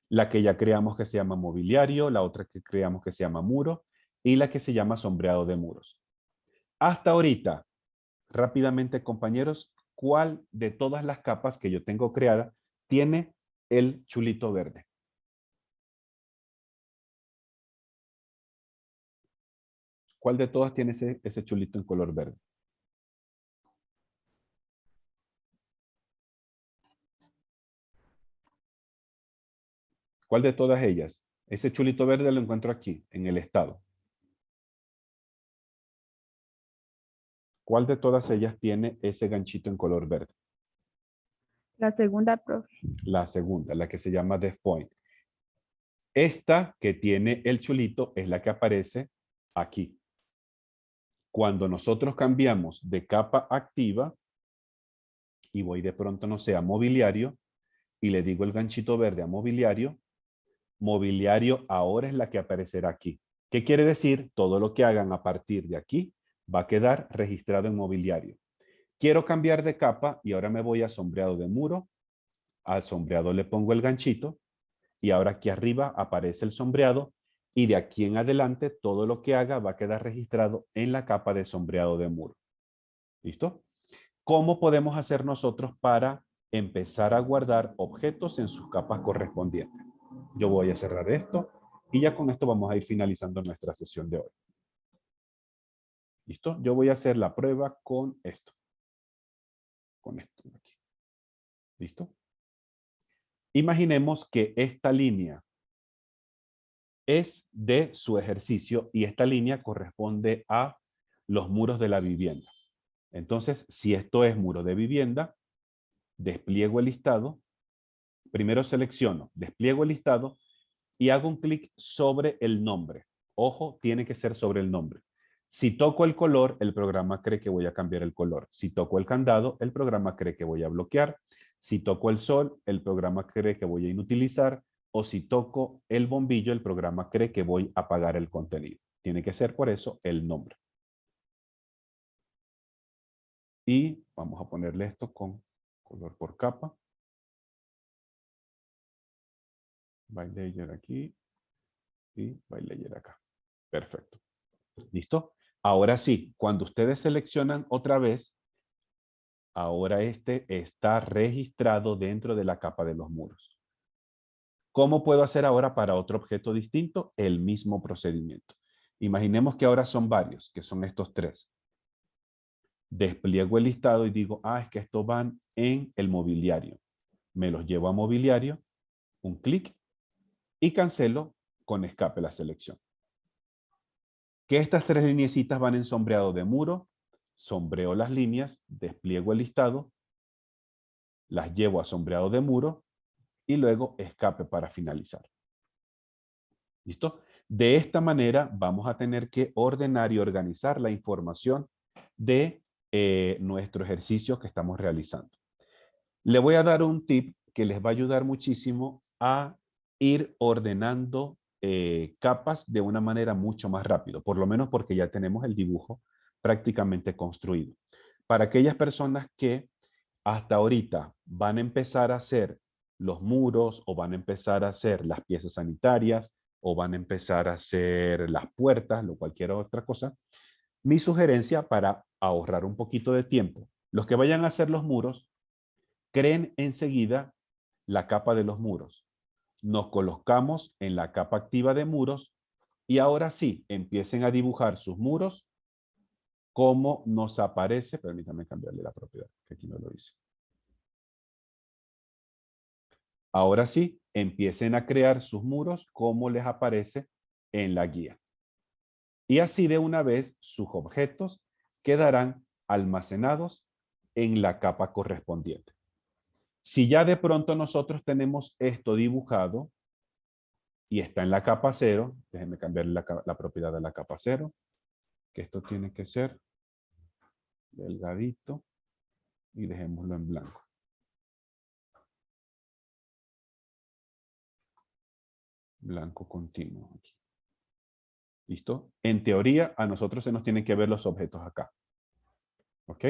la que ya creamos que se llama mobiliario, la otra que creamos que se llama muro y la que se llama sombreado de muros. Hasta ahorita, rápidamente compañeros, ¿cuál de todas las capas que yo tengo creada tiene el chulito verde? ¿Cuál de todas tiene ese chulito en color verde? ¿Cuál de todas ellas? Ese chulito verde lo encuentro aquí, en el estado. ¿Cuál de todas ellas tiene ese ganchito en color verde? La segunda, profe. La segunda, la que se llama Def Point. Esta que tiene el chulito es la que aparece aquí. Cuando nosotros cambiamos de capa activa y voy de pronto, no sé, a mobiliario y le digo el ganchito verde a mobiliario, mobiliario ahora es la que aparecerá aquí. ¿Qué quiere decir? Todo lo que hagan a partir de aquí va a quedar registrado en mobiliario. Quiero cambiar de capa y ahora me voy a sombreado de muro. Al sombreado le pongo el ganchito y ahora aquí arriba aparece el sombreado y de aquí en adelante todo lo que haga va a quedar registrado en la capa de sombreado de muro. ¿Listo? ¿Cómo podemos hacer nosotros para empezar a guardar objetos en sus capas correspondientes? Yo voy a cerrar esto y ya con esto vamos a ir finalizando nuestra sesión de hoy. ¿Listo? Yo voy a hacer la prueba con esto. Con esto de aquí. ¿Listo? Imaginemos que esta línea es de su ejercicio y esta línea corresponde a los muros de la vivienda. Entonces, si esto es muro de vivienda, despliego el listado. Primero selecciono, despliego el listado y hago un clic sobre el nombre. Ojo, tiene que ser sobre el nombre. Si toco el color, el programa cree que voy a cambiar el color. Si toco el candado, el programa cree que voy a bloquear. Si toco el sol, el programa cree que voy a inutilizar. O si toco el bombillo, el programa cree que voy a apagar el contenido. Tiene que ser por eso el nombre. Y vamos a ponerle esto con color por capa. By layer aquí y by layer acá. Perfecto. ¿Listo? Ahora sí, cuando ustedes seleccionan otra vez, ahora este está registrado dentro de la capa de los muros. ¿Cómo puedo hacer ahora para otro objeto distinto? El mismo procedimiento. Imaginemos que ahora son varios, que son estos tres. Despliego el listado y digo, es que estos van en el mobiliario. Me los llevo a mobiliario, un clic y cancelo con escape la selección. Que estas tres lineecitas van en sombreado de muro, sombreo las líneas, despliego el listado, las llevo a sombreado de muro y luego escape para finalizar. ¿Listo? De esta manera vamos a tener que ordenar y organizar la información de nuestro ejercicio que estamos realizando. Le voy a dar un tip que les va a ayudar muchísimo a ir ordenando capas de una manera mucho más rápido, por lo menos porque ya tenemos el dibujo prácticamente construido. Para aquellas personas que hasta ahorita van a empezar a hacer los muros o van a empezar a hacer las piezas sanitarias o van a empezar a hacer las puertas o cualquier otra cosa, mi sugerencia para ahorrar un poquito de tiempo, los que vayan a hacer los muros, creen enseguida la capa de los muros. Nos colocamos en la capa activa de muros y ahora sí, empiecen a dibujar sus muros como nos aparece. Permítanme cambiarle la propiedad, que aquí no lo hice. Ahora sí, empiecen a crear sus muros como les aparece en la guía. Y así de una vez sus objetos quedarán almacenados en la capa correspondiente. Si ya de pronto nosotros tenemos esto dibujado y está en la capa 0, déjenme cambiar la propiedad de la capa 0, que esto tiene que ser delgadito y dejémoslo en blanco. Blanco continuo aquí. ¿Listo? En teoría, a nosotros se nos tienen que ver los objetos acá. ¿Ok?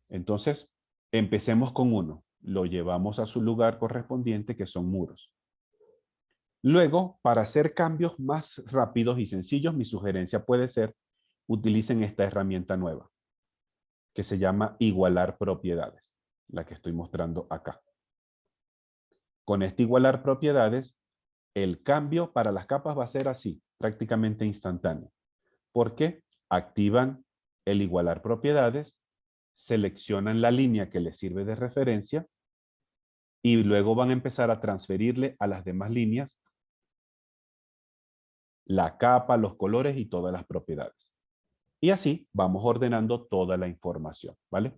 Entonces, empecemos con uno. Lo llevamos a su lugar correspondiente, que son muros. Luego, para hacer cambios más rápidos y sencillos, mi sugerencia puede ser, utilicen esta herramienta nueva, que se llama igualar propiedades, la que estoy mostrando acá. Con este igualar propiedades, el cambio para las capas va a ser así, prácticamente instantáneo. Porque activan el igualar propiedades, seleccionan la línea que les sirve de referencia y luego van a empezar a transferirle a las demás líneas la capa, los colores y todas las propiedades. Y así vamos ordenando toda la información, ¿vale?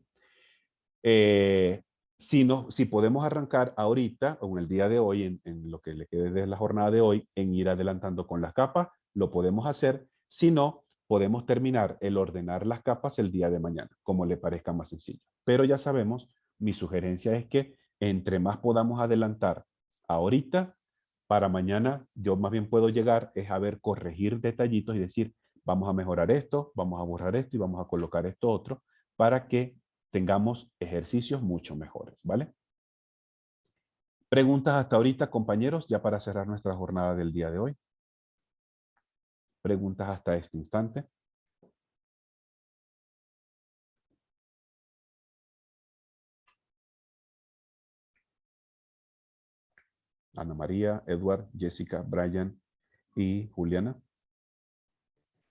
Si podemos arrancar ahorita o en el día de hoy, en lo que le quede de la jornada de hoy, en ir adelantando con las capas, lo podemos hacer. Si no, podemos terminar el ordenar las capas el día de mañana, como le parezca más sencillo. Pero ya sabemos, mi sugerencia es que entre más podamos adelantar ahorita, para mañana yo más bien puedo llegar es a ver, corregir detallitos y decir, vamos a mejorar esto, vamos a borrar esto y vamos a colocar esto otro, para que tengamos ejercicios mucho mejores, ¿vale? Preguntas hasta ahorita, compañeros, ya para cerrar nuestra jornada del día de hoy. Preguntas hasta este instante. Ana María, Edward, Jessica, Brian y Juliana.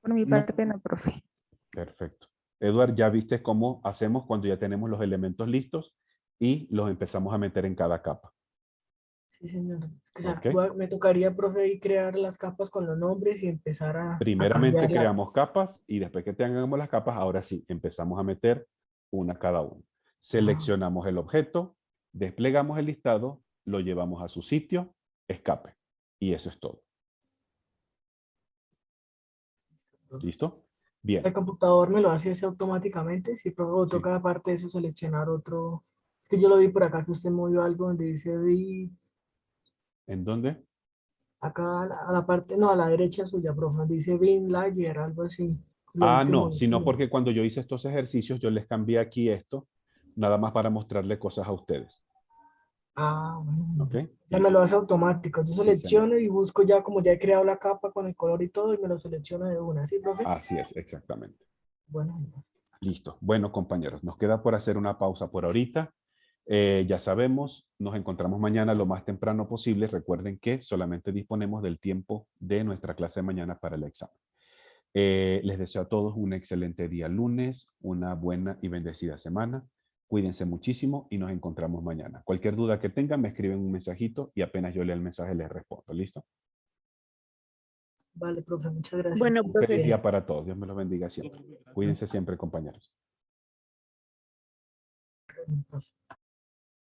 Por mi No. parte no, profe. Perfecto. Edward, ¿ya viste cómo hacemos cuando ya tenemos los elementos listos y los empezamos a meter en cada capa? Sí, señor. O sea, Ok. me tocaría, profe, y crear las capas con los nombres y empezar a Primeramente cambiarla. creamos capas y después que tengamos las capas, ahora sí, empezamos a meter una cada una. Seleccionamos el objeto, desplegamos el listado, lo llevamos a su sitio, escape. Y eso es todo. ¿Listo? Bien. El computador me lo hace ese automáticamente. Si profe, o Sí. toca aparte de eso seleccionar otro. Es que yo lo vi por acá que usted movió algo donde dice ¿En dónde? acá a la parte, no, a la derecha suya, profe, donde dice bin layer, algo así. Lo vi Ah, que no, movió. sino porque cuando yo hice estos ejercicios, yo les cambié aquí esto, nada más para mostrarle cosas a ustedes. Ah, bueno. ¿Ok? Ya me lo Listo. hace automático. Yo Sí, señor. selecciono y busco ya como ya he creado la capa con el color y todo y me lo selecciona de una, ¿sí, profe? Así es, exactamente. Bueno, Listo. Bueno, compañeros, nos queda por hacer una pausa por ahorita. Ya sabemos, nos encontramos mañana lo más temprano posible. Recuerden que solamente disponemos del tiempo de nuestra clase de mañana para el examen. Les deseo a todos un excelente día lunes, una buena y bendecida semana. Cuídense muchísimo y nos encontramos mañana. Cualquier duda que tengan, me escriben un mensajito y apenas yo lea el mensaje les respondo. ¿Listo? vale, profe, muchas gracias. Bueno, Un feliz profe. día para todos. Dios me los bendiga siempre. Cuídense siempre, compañeros. Profe.